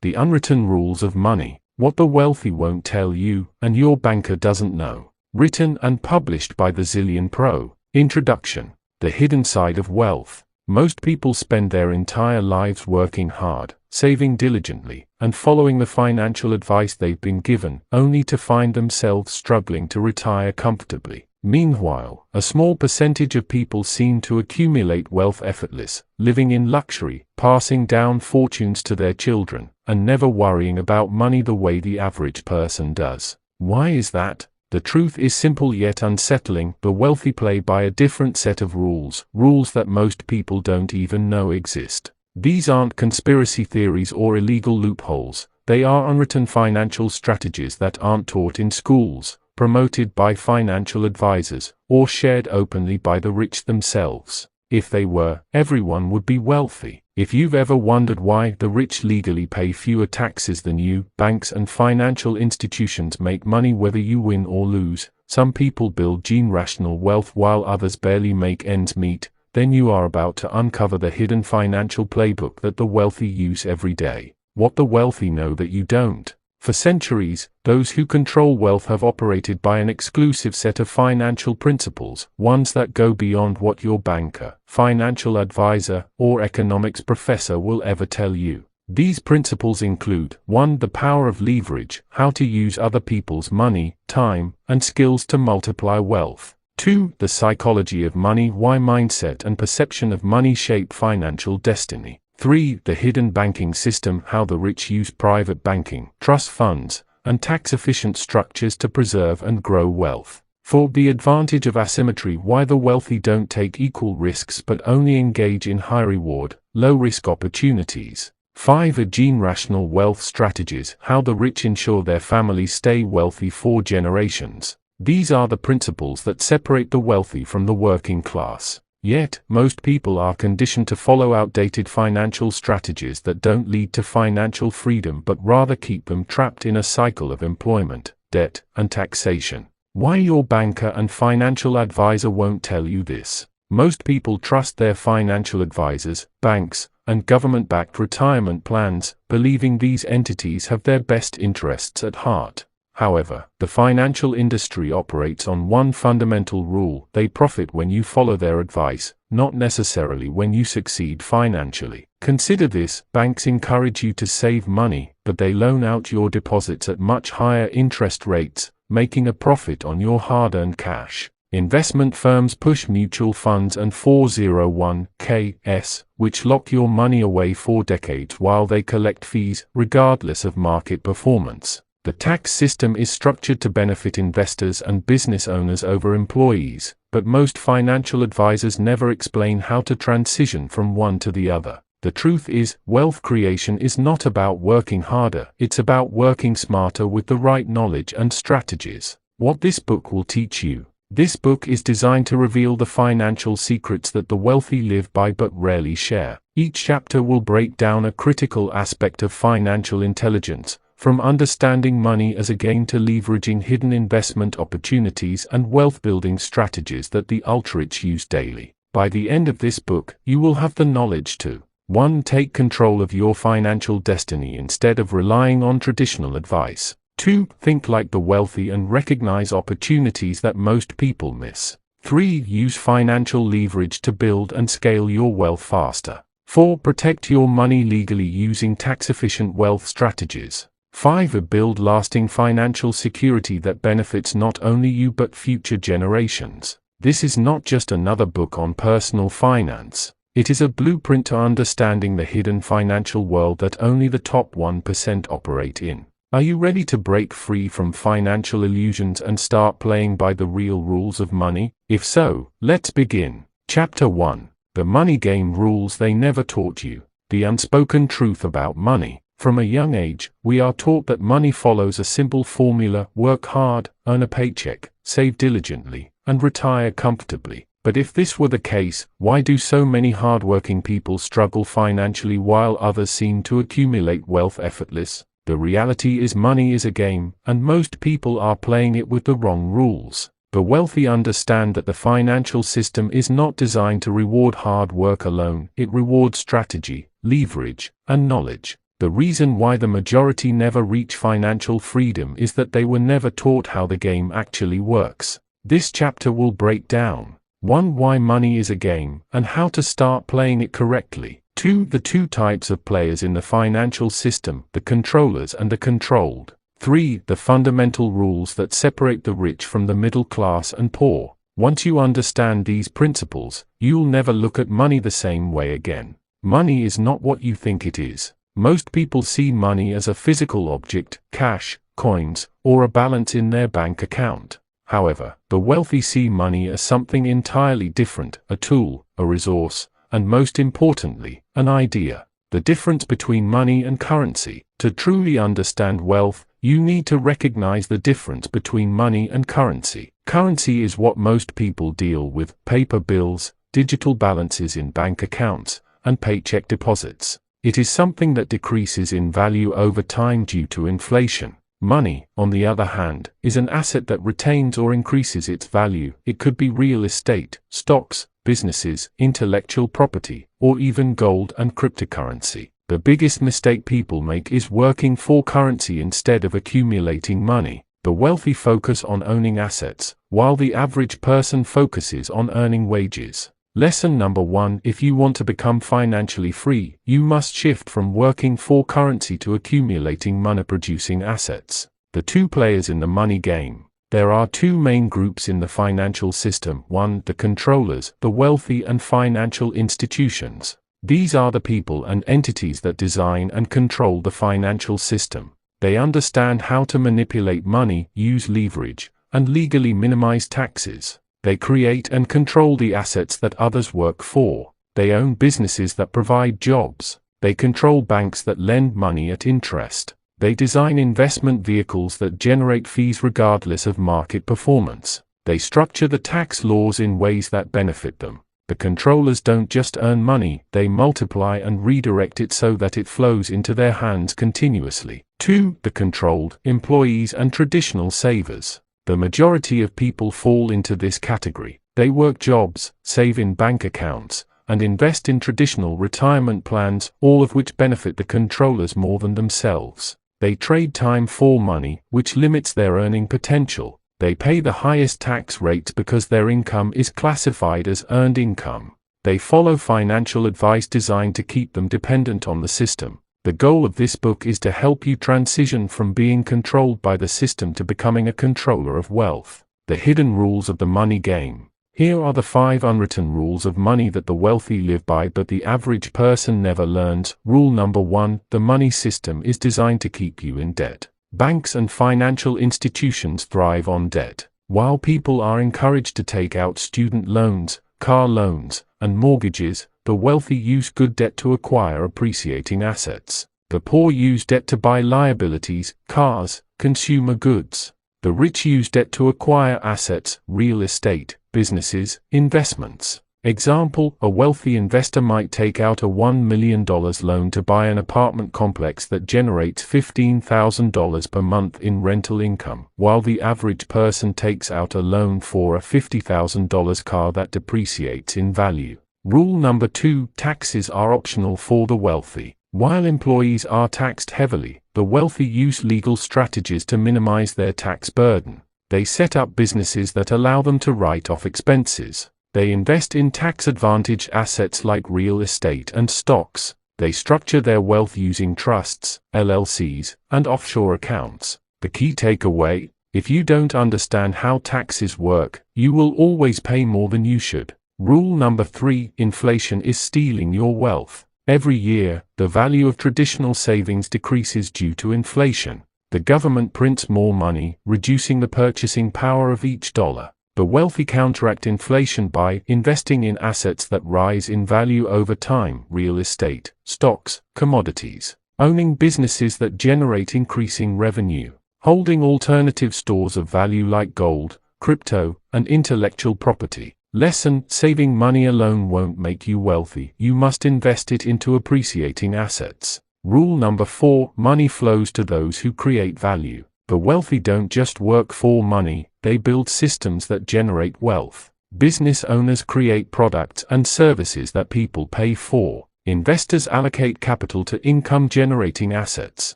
The Unwritten Rules of Money, What the Wealthy Won't Tell You and Your Banker Doesn't Know. Written and published by the Zillion Pro. Introduction. The Hidden Side of Wealth. Most people spend their entire lives working hard, saving diligently, and following the financial advice they've been given, only to find themselves struggling to retire comfortably. Meanwhile, a small percentage of people seem to accumulate wealth effortless, living in luxury, passing down fortunes to their children, and never worrying about money the way the average person does. Why is that? The truth is simple yet unsettling. The wealthy play by a different set of rules that most people don't even know exist. These aren't conspiracy theories or illegal loopholes, they are unwritten financial strategies that aren't taught in schools, promoted by financial advisors, or shared openly by the rich themselves. If they were, everyone would be wealthy. If you've ever wondered why the rich legally pay fewer taxes than you, banks and financial institutions make money whether you win or lose, some people build generational wealth while others barely make ends meet, then you are about to uncover the hidden financial playbook that the wealthy use every day. What the wealthy know that you don't. For centuries, those who control wealth have operated by an exclusive set of financial principles, ones that go beyond what your banker, financial advisor, or economics professor will ever tell you. These principles include 1. The power of leverage, how to use other people's money, time, and skills to multiply wealth. 2. The psychology of money, why mindset and perception of money shape financial destiny. 3. The hidden banking system, how the rich use private banking, trust funds, and tax-efficient structures to preserve and grow wealth. 4. The advantage of asymmetry, why the wealthy don't take equal risks but only engage in high-reward, low-risk opportunities. 5. Generational wealth strategies, how the rich ensure their families stay wealthy for generations. These are the principles that separate the wealthy from the working class. Yet, most people are conditioned to follow outdated financial strategies that don't lead to financial freedom but rather keep them trapped in a cycle of employment, debt, and taxation. Why your banker and financial advisor won't tell you this. Most people trust their financial advisors, banks, and government-backed retirement plans, believing these entities have their best interests at heart. However, the financial industry operates on one fundamental rule: they profit when you follow their advice, not necessarily when you succeed financially. Consider this: banks encourage you to save money, but they loan out your deposits at much higher interest rates, making a profit on your hard-earned cash. Investment firms push mutual funds and 401(k)s, which lock your money away for decades while they collect fees, regardless of market performance. The tax system is structured to benefit investors and business owners over employees, but most financial advisors never explain how to transition from one to the other. The truth is, wealth creation is not about working harder, it's about working smarter with the right knowledge and strategies. What this book will teach you. This book is designed to reveal the financial secrets that the wealthy live by but rarely share. Each chapter will break down a critical aspect of financial intelligence, from understanding money as a game to leveraging hidden investment opportunities and wealth-building strategies that the ultra-rich use daily. By the end of this book, you will have the knowledge to 1. Take control of your financial destiny instead of relying on traditional advice. 2. Think like the wealthy and recognize opportunities that most people miss. 3. Use financial leverage to build and scale your wealth faster. 4. Protect your money legally using tax-efficient wealth strategies. 5. Build lasting financial security that benefits not only you but future generations. This is not just another book on personal finance. It is a blueprint to understanding the hidden financial world that only the top 1% operate in. Are you ready to break free from financial illusions and start playing by the real rules of money? If so, let's begin. Chapter 1. The Money Game Rules They Never Taught You. The unspoken truth about money. From a young age, we are taught that money follows a simple formula: work hard, earn a paycheck, save diligently, and retire comfortably. But if this were the case, why do so many hardworking people struggle financially while others seem to accumulate wealth effortless? The reality is money is a game, and most people are playing it with the wrong rules. The wealthy understand that the financial system is not designed to reward hard work alone, it rewards strategy, leverage, and knowledge. The reason why the majority never reach financial freedom is that they were never taught how the game actually works. This chapter will break down 1. Why money is a game, and how to start playing it correctly. 2. The two types of players in the financial system, the controllers and the controlled. 3. The fundamental rules that separate the rich from the middle class and poor. Once you understand these principles, you'll never look at money the same way again. Money is not what you think it is. Most people see money as a physical object, cash, coins, or a balance in their bank account. However, the wealthy see money as something entirely different, a tool, a resource, and most importantly, an idea. The difference between money and currency. To truly understand wealth, you need to recognize the difference between money and currency. Currency is what most people deal with: paper bills, digital balances in bank accounts, and paycheck deposits. It is something that decreases in value over time due to inflation. Money, on the other hand, is an asset that retains or increases its value. It could be real estate, stocks, businesses, intellectual property, or even gold and cryptocurrency. The biggest mistake people make is working for currency instead of accumulating money. The wealthy focus on owning assets, while the average person focuses on earning wages. Lesson number 1: If you want to become financially free, you must shift from working for currency to accumulating money-producing assets. The two players in the money game. There are two main groups in the financial system. 1. The controllers, the wealthy and financial institutions. These are the people and entities that design and control the financial system. They understand how to manipulate money, use leverage, and legally minimize taxes. They create and control the assets that others work for. They own businesses that provide jobs. They control banks that lend money at interest. They design investment vehicles that generate fees regardless of market performance. They structure the tax laws in ways that benefit them. The controllers don't just earn money, they multiply and redirect it so that it flows into their hands continuously. 2. The controlled, employees and traditional savers. The majority of people fall into this category. They work jobs, save in bank accounts, and invest in traditional retirement plans, all of which benefit the controllers more than themselves. They trade time for money, which limits their earning potential. They pay the highest tax rates because their income is classified as earned income. They follow financial advice designed to keep them dependent on the system. The goal of this book is to help you transition from being controlled by the system to becoming a controller of wealth. The hidden rules of the money game. Here are the 5 unwritten rules of money that the wealthy live by but the average person never learns. Rule number 1: The money system is designed to keep you in debt. Banks and financial institutions thrive on debt. While people are encouraged to take out student loans, car loans, and mortgages, the wealthy use good debt to acquire appreciating assets. The poor use debt to buy liabilities, cars, consumer goods. The rich use debt to acquire assets, real estate, businesses, investments. Example: a wealthy investor might take out a $1 million loan to buy an apartment complex that generates $15,000 per month in rental income, while the average person takes out a loan for a $50,000 car that depreciates in value. Rule number 2: Taxes are optional for the wealthy. While employees are taxed heavily, the wealthy use legal strategies to minimize their tax burden. They set up businesses that allow them to write off expenses. They invest in tax-advantaged assets like real estate and stocks. They structure their wealth using trusts, LLCs, and offshore accounts. The key takeaway: if you don't understand how taxes work, you will always pay more than you should. Rule number 3: Inflation is stealing your wealth. Every year, the value of traditional savings decreases due to inflation. The government prints more money, reducing the purchasing power of each dollar. The wealthy counteract inflation by investing in assets that rise in value over time: real estate, stocks, commodities. Owning businesses that generate increasing revenue. Holding alternative stores of value like gold, crypto, and intellectual property. Lesson: saving money alone won't make you wealthy. You must invest it into appreciating assets. Rule number 4: Money flows to those who create value. The wealthy don't just work for money, they build systems that generate wealth. Business owners create products and services that people pay for. Investors allocate capital to income-generating assets.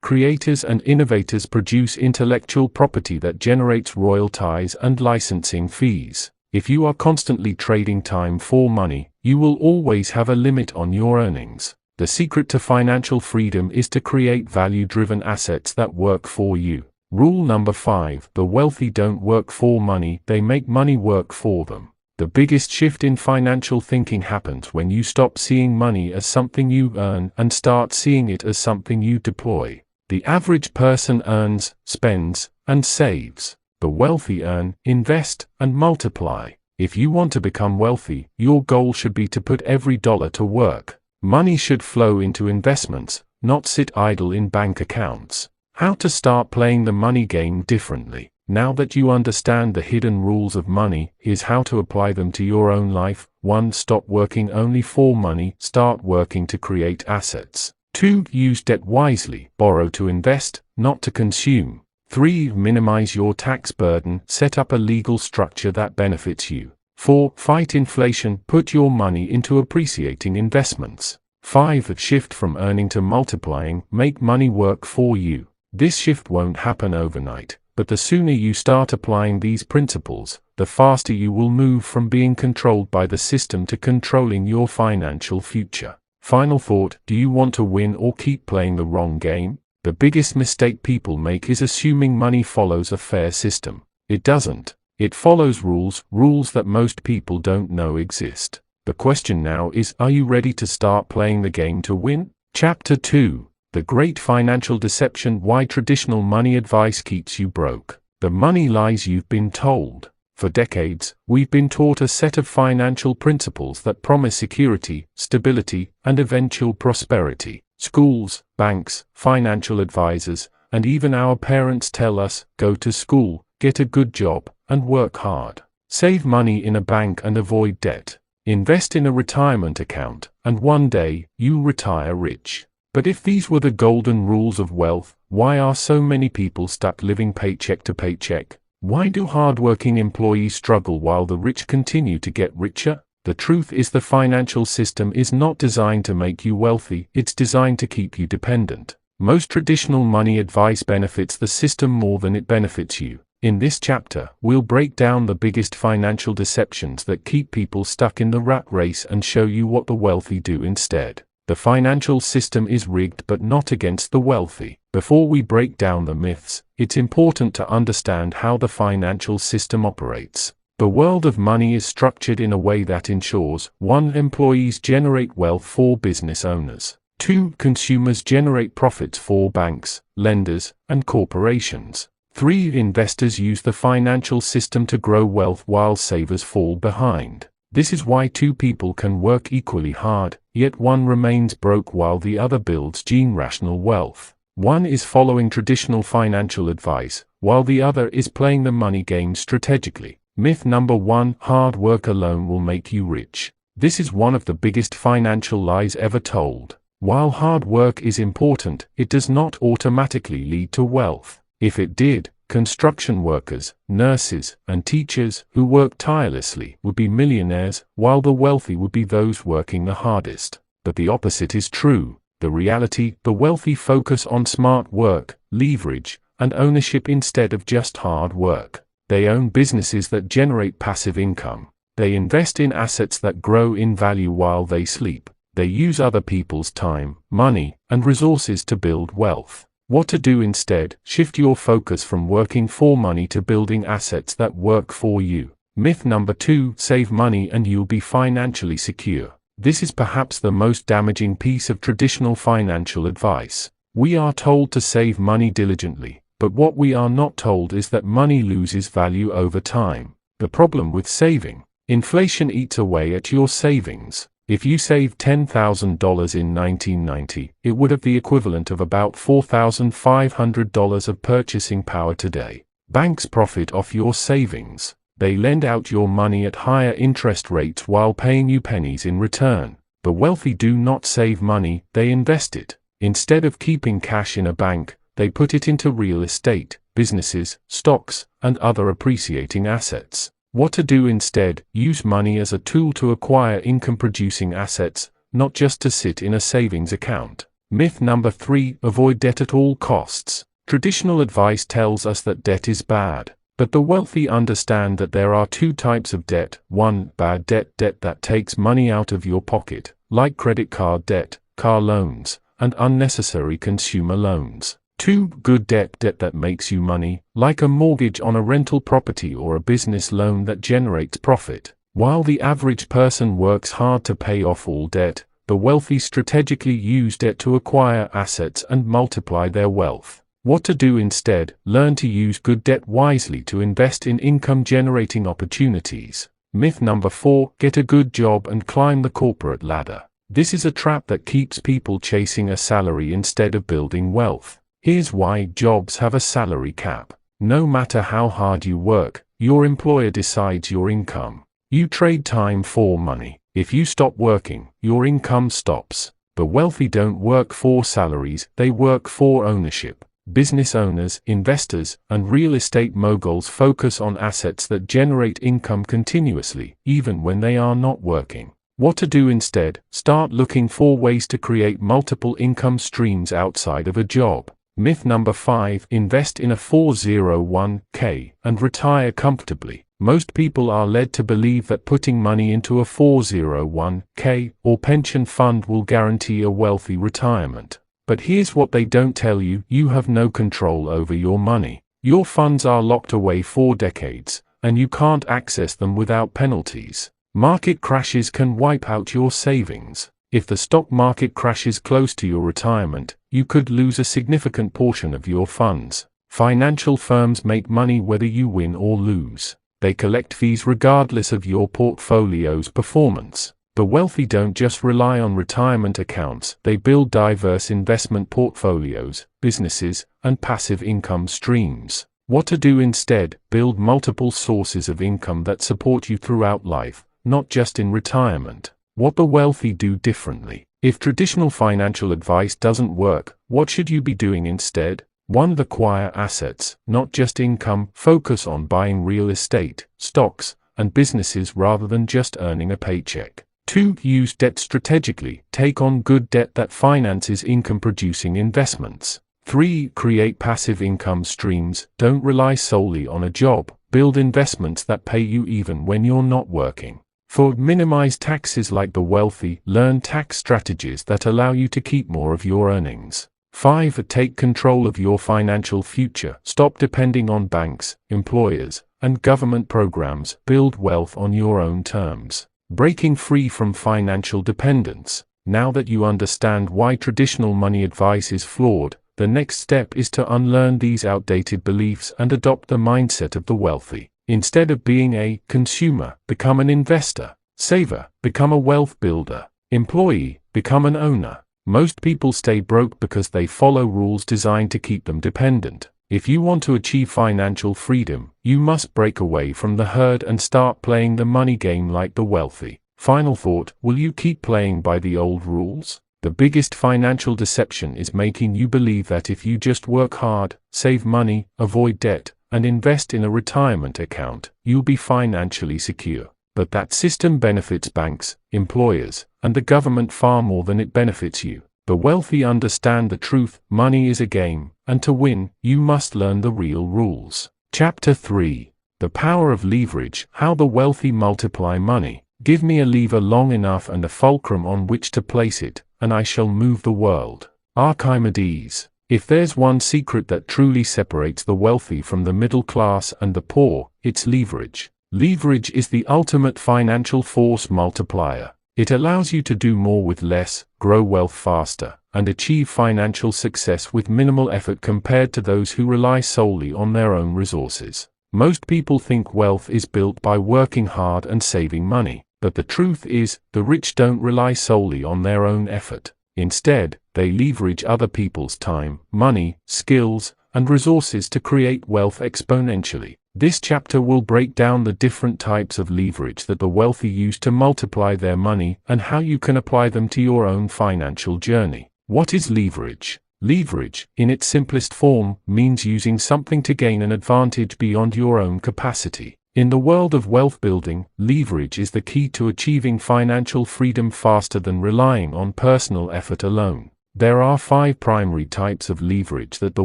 Creators and innovators produce intellectual property that generates royalties and licensing fees. If you are constantly trading time for money, you will always have a limit on your earnings. The secret to financial freedom is to create value-driven assets that work for you. Rule number 5: the wealthy don't work for money, they make money work for them. The biggest shift in financial thinking happens when you stop seeing money as something you earn and start seeing it as something you deploy. The average person earns, spends, and saves. The wealthy earn, invest, and multiply. If you want to become wealthy, your goal should be to put every dollar to work. Money should flow into investments, not sit idle in bank accounts. How to start playing the money game differently. Now that you understand the hidden rules of money, here's how to apply them to your own life. 1. Stop working only for money, start working to create assets. 2. Use debt wisely, borrow to invest, not to consume. 3. Minimize your tax burden, set up a legal structure that benefits you. 4. Fight inflation, put your money into appreciating investments. 5. Shift from earning to multiplying, make money work for you. This shift won't happen overnight, but the sooner you start applying these principles, the faster you will move from being controlled by the system to controlling your financial future. Final thought: do you want to win or keep playing the wrong game? The biggest mistake people make is assuming money follows a fair system. It doesn't. It follows rules that most people don't know exist. The question now is, are you ready to start playing the game to win? Chapter 2: The Great Financial Deception: Why Traditional Money Advice Keeps You Broke. The money lies you've been told. For decades, we've been taught a set of financial principles that promise security, stability, and eventual prosperity. Schools, banks, financial advisors, and even our parents tell us, go to school, get a good job, and work hard. Save money in a bank and avoid debt. Invest in a retirement account, and one day, you retire rich. But if these were the golden rules of wealth, why are so many people stuck living paycheck to paycheck? Why do hardworking employees struggle while the rich continue to get richer? The truth is, the financial system is not designed to make you wealthy, it's designed to keep you dependent. Most traditional money advice benefits the system more than it benefits you. In this chapter, we'll break down the biggest financial deceptions that keep people stuck in the rat race and show you what the wealthy do instead. The financial system is rigged, but not against the wealthy. Before we break down the myths, it's important to understand how the financial system operates. The world of money is structured in a way that ensures: 1. Employees generate wealth for business owners. 2. Consumers generate profits for banks, lenders, and corporations. 3. Investors use the financial system to grow wealth while savers fall behind. This is why two people can work equally hard, yet one remains broke while the other builds generational wealth. One is following traditional financial advice, while the other is playing the money game strategically. Myth number 1: hard work alone will make you rich. This is one of the biggest financial lies ever told. While hard work is important, it does not automatically lead to wealth. If it did, construction workers, nurses, and teachers who work tirelessly would be millionaires, while the wealthy would be those working the hardest. But the opposite is true. The reality: the wealthy focus on smart work, leverage, and ownership instead of just hard work. They own businesses that generate passive income. They invest in assets that grow in value while they sleep. They use other people's time, money, and resources to build wealth. What to do instead? Shift your focus from working for money to building assets that work for you. Myth number 2: save money and you'll be financially secure. This is perhaps the most damaging piece of traditional financial advice. We are told to save money diligently, but what we are not told is that money loses value over time. The problem with saving: inflation eats away at your savings. If you saved $10,000 in 1990, it would have the equivalent of about $4,500 of purchasing power today. Banks profit off your savings. They lend out your money at higher interest rates while paying you pennies in return. The wealthy do not save money, they invest it. Instead of keeping cash in a bank, they put it into real estate, businesses, stocks, and other appreciating assets. What to do instead? Use money as a tool to acquire income-producing assets, not just to sit in a savings account. Myth number 3, avoid debt at all costs. Traditional advice tells us that debt is bad, but the wealthy understand that there are two types of debt. 1. Bad debt, debt that takes money out of your pocket, like credit card debt, car loans, and unnecessary consumer loans. 2. Good debt, debt that makes you money, like a mortgage on a rental property or a business loan that generates profit. While the average person works hard to pay off all debt, the wealthy strategically use debt to acquire assets and multiply their wealth. What to do instead? Learn to use good debt wisely to invest in income-generating opportunities. Myth number 4, get a good job and climb the corporate ladder. This is a trap that keeps people chasing a salary instead of building wealth. Here's why: jobs have a salary cap. No matter how hard you work, your employer decides your income. You trade time for money. If you stop working, your income stops. The wealthy don't work for salaries, they work for ownership. Business owners, investors, and real estate moguls focus on assets that generate income continuously, even when they are not working. What to do instead? Start looking for ways to create multiple income streams outside of a job. Myth number 5, invest in a 401k and retire comfortably. Most people are led to believe that putting money into a 401k or pension fund will guarantee a wealthy retirement. But here's what they don't tell you: you have no control over your money. Your funds are locked away for decades, and you can't access them without penalties. Market crashes can wipe out your savings. If the stock market crashes close to your retirement, you could lose a significant portion of your funds. Financial firms make money whether you win or lose. They collect fees regardless of your portfolio's performance. The wealthy don't just rely on retirement accounts, they build diverse investment portfolios, businesses, and passive income streams. What to do instead? Build multiple sources of income that support you throughout life, not just in retirement. What the wealthy do differently. If traditional financial advice doesn't work, what should you be doing instead? 1. Acquire assets, not just income. Focus on buying real estate, stocks, and businesses rather than just earning a paycheck. 2. Use debt strategically. Take on good debt that finances income-producing investments. 3. Create passive income streams. Don't rely solely on a job. Build investments that pay you even when you're not working. 4. Minimize taxes like the wealthy. Learn tax strategies that allow you to keep more of your earnings. 5. Take control of your financial future. Stop depending on banks, employers, and government programs. Build wealth on your own terms. Breaking free from financial dependence. Now that you understand why traditional money advice is flawed, the next step is to unlearn these outdated beliefs and adopt the mindset of the wealthy. Instead of being a consumer, become an investor. Saver, become a wealth builder. Employee, become an owner. Most people stay broke because they follow rules designed to keep them dependent. If you want to achieve financial freedom, you must break away from the herd and start playing the money game like the wealthy. Final thought: will you keep playing by the old rules? The biggest financial deception is making you believe that if you just work hard, save money, avoid debt, and invest in a retirement account, you'll be financially secure. But that system benefits banks, employers, and the government far more than it benefits you. The wealthy understand the truth: money is a game, and to win, you must learn the real rules. Chapter 3. The Power of Leverage: How the Wealthy Multiply Money. Give me a lever long enough and a fulcrum on which to place it, and I shall move the world. Archimedes. If there's one secret that truly separates the wealthy from the middle class and the poor, it's leverage. Leverage is the ultimate financial force multiplier. It allows you to do more with less, grow wealth faster, and achieve financial success with minimal effort compared to those who rely solely on their own resources. Most people think wealth is built by working hard and saving money, but the truth is, the rich don't rely solely on their own effort. Instead, they leverage other people's time, money, skills, and resources to create wealth exponentially. This chapter will break down the different types of leverage that the wealthy use to multiply their money and how you can apply them to your own financial journey. What is leverage? Leverage, in its simplest form, means using something to gain an advantage beyond your own capacity. In the world of wealth building, leverage is the key to achieving financial freedom faster than relying on personal effort alone. There are 5 primary types of leverage that the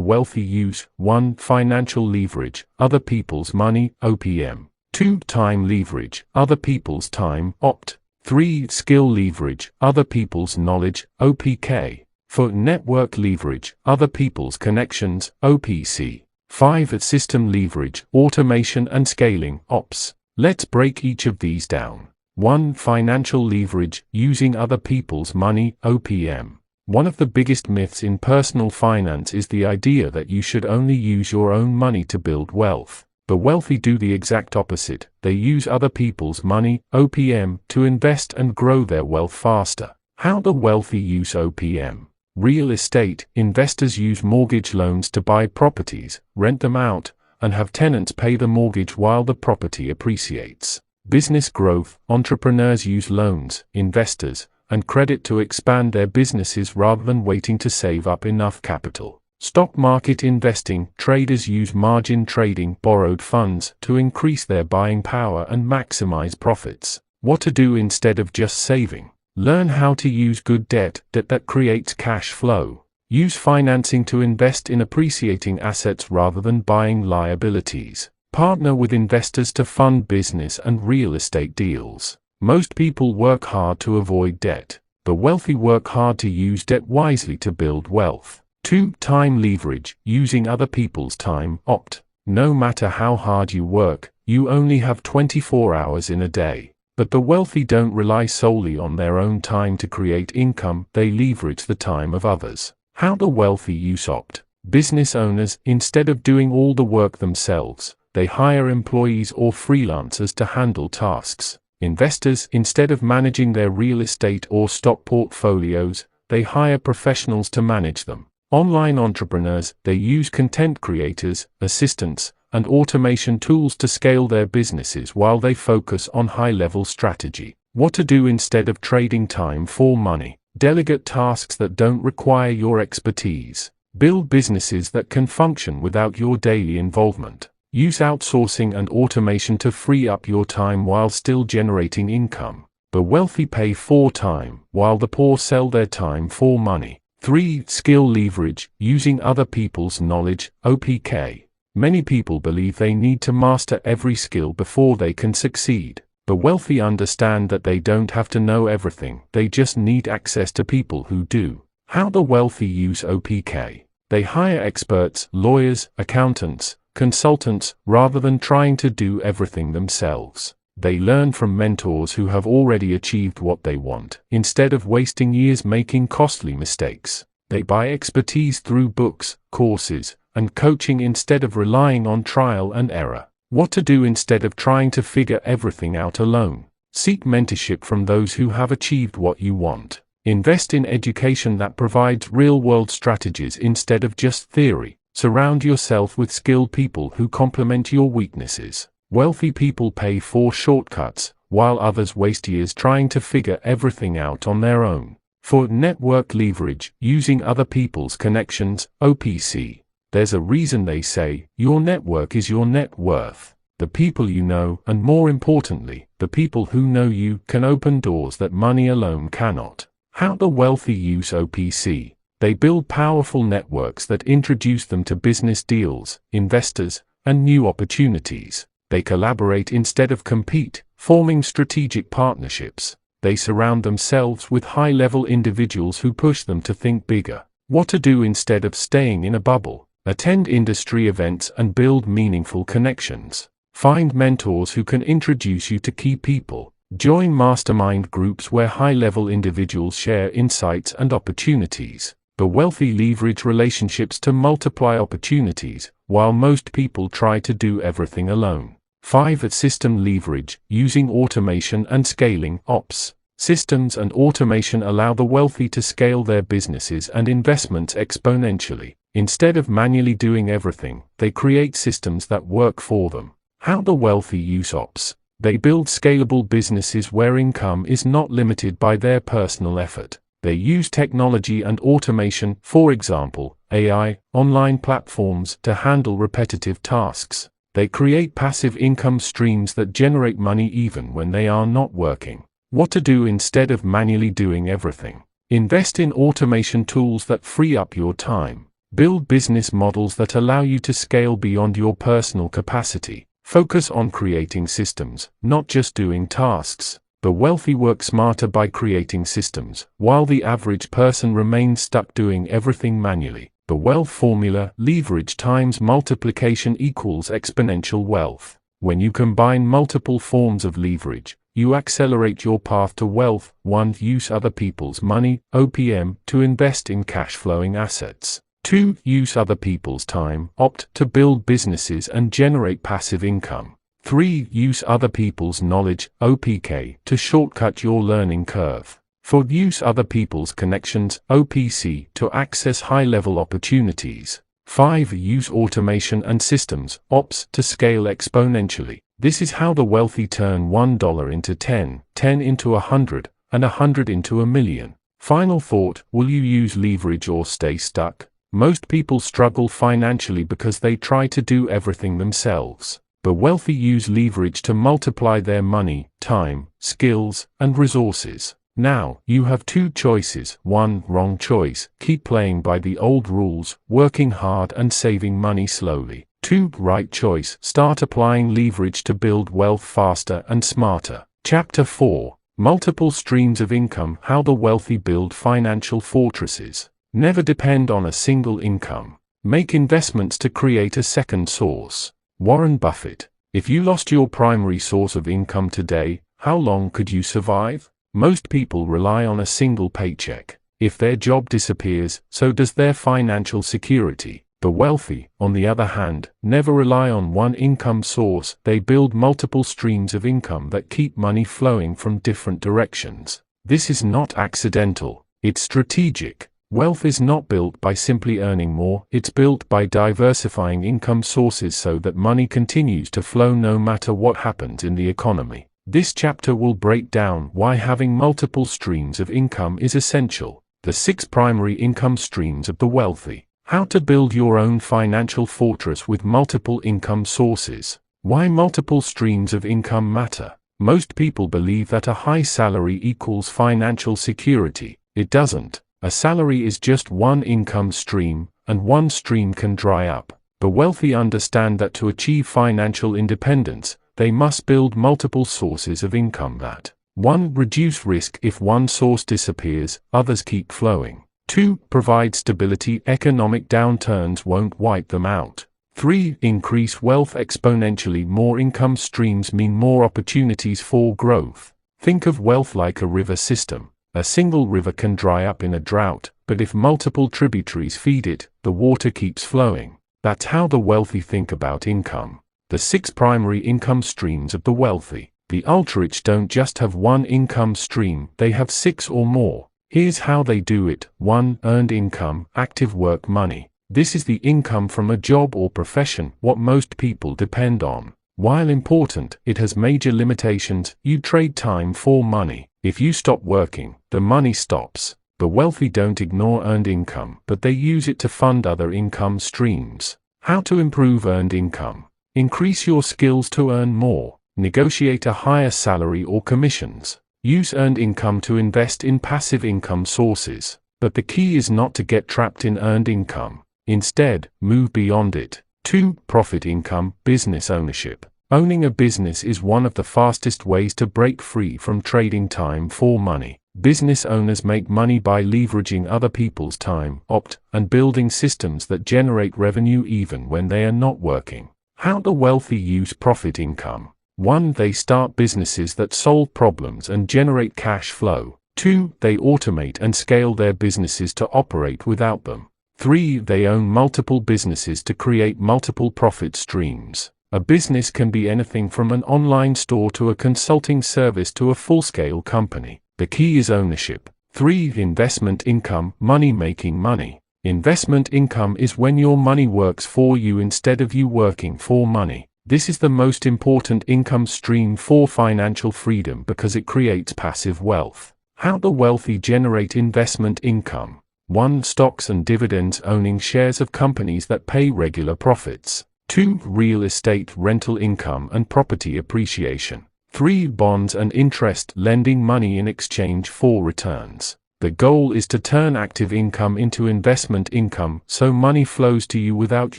wealthy use. 1. Financial leverage, other people's money, OPM. 2. Time leverage, other people's time, OPT. 3. Skill leverage, other people's knowledge, OPK. 4. Network leverage, other people's connections, OPC. 5. System leverage, automation and scaling, OPS. Let's break each of these down. 1. Financial leverage, using other people's money, OPM. One of the biggest myths in personal finance is the idea that you should only use your own money to build wealth. The wealthy do the exact opposite. They use other people's money, OPM, to invest and grow their wealth faster. How the wealthy use OPM. Real estate investors use mortgage loans to buy properties, rent them out, and have tenants pay the mortgage while the property appreciates. Business growth entrepreneurs use loans, investors, and credit to expand their businesses rather than waiting to save up enough capital. Stock market investing traders use margin trading, borrowed funds, to increase their buying power and maximize profits. What to do instead of just saving. Learn how to use good debt that creates cash flow. Use financing to invest in appreciating assets rather than buying liabilities. Partner with investors to fund business and real estate deals. Most people work hard to avoid debt. The wealthy work hard to use debt wisely to build wealth. 2. Time leverage, using other people's time, OPT. No matter how hard you work, you only have 24 hours in a day. But the wealthy don't rely solely on their own time to create income, they leverage the time of others. How the wealthy use OPT. Business owners, instead of doing all the work themselves, they hire employees or freelancers to handle tasks. Investors, instead of managing their real estate or stock portfolios, they hire professionals to manage them. Online entrepreneurs, they use content creators, assistants, and automation tools to scale their businesses while they focus on high-level strategy. What to do instead of trading time for money. Delegate tasks that don't require your expertise. Build businesses that can function without your daily involvement. Use outsourcing and automation to free up your time while still generating income. The wealthy pay for time, while the poor sell their time for money. 3. Skill leverage, using other people's knowledge, OPK. Many people believe they need to master every skill before they can succeed. The wealthy understand that they don't have to know everything, they just need access to people who do. How the wealthy use OPK. They hire experts, lawyers, accountants, consultants, rather than trying to do everything themselves. They learn from mentors who have already achieved what they want, instead of wasting years making costly mistakes. They buy expertise through books, courses, and coaching instead of relying on trial and error. What to do instead of trying to figure everything out alone. Seek mentorship from those who have achieved what you want. Invest in education that provides real-world strategies instead of just theory. Surround yourself with skilled people who complement your weaknesses. Wealthy people pay for shortcuts, while others waste years trying to figure everything out on their own. For network leverage, using other people's connections, OPC. There's a reason they say, your network is your net worth. The people you know, and more importantly, the people who know you, can open doors that money alone cannot. How the wealthy use OPC. They build powerful networks that introduce them to business deals, investors, and new opportunities. They collaborate instead of compete, forming strategic partnerships. They surround themselves with high-level individuals who push them to think bigger. What to do instead of staying in a bubble. Attend industry events and build meaningful connections. Find mentors who can introduce you to key people. Join mastermind groups where high-level individuals share insights and opportunities. The wealthy leverage relationships to multiply opportunities, while most people try to do everything alone. 5. System leverage, using automation and scaling, OPS. Systems and automation allow the wealthy to scale their businesses and investments exponentially. Instead of manually doing everything, they create systems that work for them. How the wealthy use OPS. They build scalable businesses where income is not limited by their personal effort. They use technology and automation, for example, AI, online platforms, to handle repetitive tasks. They create passive income streams that generate money even when they are not working. What to do instead of manually doing everything? Invest in automation tools that free up your time. Build business models that allow you to scale beyond your personal capacity. Focus on creating systems, not just doing tasks. The wealthy work smarter by creating systems, while the average person remains stuck doing everything manually. The wealth formula: leverage times multiplication equals exponential wealth. When you combine multiple forms of leverage, you accelerate your path to wealth. 1. Use other people's money, OPM, to invest in cash-flowing assets. 2. Use other people's time, opt, to build businesses and generate passive income. 3. Use other people's knowledge, OPK, to shortcut your learning curve. 4. Use other people's connections, OPC, to access high-level opportunities. 5. Use automation and systems, OPS, to scale exponentially. This is how the wealthy turn $1 into 10, 10 into 100, and 100 into 1,000,000. Final thought: will you use leverage or stay stuck? Most people struggle financially because they try to do everything themselves. The wealthy use leverage to multiply their money, time, skills, and resources. Now, you have 2 choices. 1. Wrong choice: keep playing by the old rules, working hard and saving money slowly. 2. Right choice: start applying leverage to build wealth faster and smarter. Chapter 4. Multiple streams of income: how the wealthy build financial fortresses. Never depend on a single income. Make investments to create a second source. Warren Buffett: if you lost your primary source of income today, how long could you survive? Most people rely on a single paycheck. If their job disappears, so does their financial security. The wealthy, on the other hand, never rely on one income source. They build multiple streams of income that keep money flowing from different directions. This is not accidental, it's strategic. Wealth is not built by simply earning more, it's built by diversifying income sources so that money continues to flow no matter what happens in the economy. This chapter will break down why having multiple streams of income is essential. The 6 primary income streams of the wealthy. How to build your own financial fortress with multiple income sources. Why multiple streams of income matter. Most people believe that a high salary equals financial security. It doesn't. A salary is just one income stream, and one stream can dry up. The wealthy understand that to achieve financial independence, they must build multiple sources of income that 1. Reduce risk: if one source disappears, others keep flowing. 2. Provide stability: economic downturns won't wipe them out. 3. Increase wealth exponentially: more income streams mean more opportunities for growth. Think of wealth like a river system. A single river can dry up in a drought, but if multiple tributaries feed it, the water keeps flowing. That's how the wealthy think about income. The 6 primary income streams of the wealthy. The ultra-rich don't just have one income stream, they have 6 or more. Here's how they do it. 1. Earned income, active work money. This is the income from a job or profession, what most people depend on. While important, it has major limitations. You trade time for money. If you stop working, the money stops. The wealthy don't ignore earned income, but they use it to fund other income streams. How to improve earned income. Increase your skills to earn more. Negotiate a higher salary or commissions. Use earned income to invest in passive income sources. But the key is not to get trapped in earned income. Instead, move beyond it. 2. Profit income, business ownership. Owning a business is one of the fastest ways to break free from trading time for money. Business owners make money by leveraging other people's time, opt, and building systems that generate revenue even when they are not working. How the wealthy use profit income. 1. They start businesses that solve problems and generate cash flow. 2. They automate and scale their businesses to operate without them. 3. They own multiple businesses to create multiple profit streams. A business can be anything from an online store to a consulting service to a full-scale company. The key is ownership. 3. Investment income, money making money. Investment income is when your money works for you instead of you working for money. This is the most important income stream for financial freedom because it creates passive wealth. How the wealthy generate investment income. 1. Stocks and dividends, owning shares of companies that pay regular profits. 2. Real estate rental income and property appreciation. 3. Bonds and interest lending money in exchange for returns. The goal is to turn active income into investment income so money flows to you without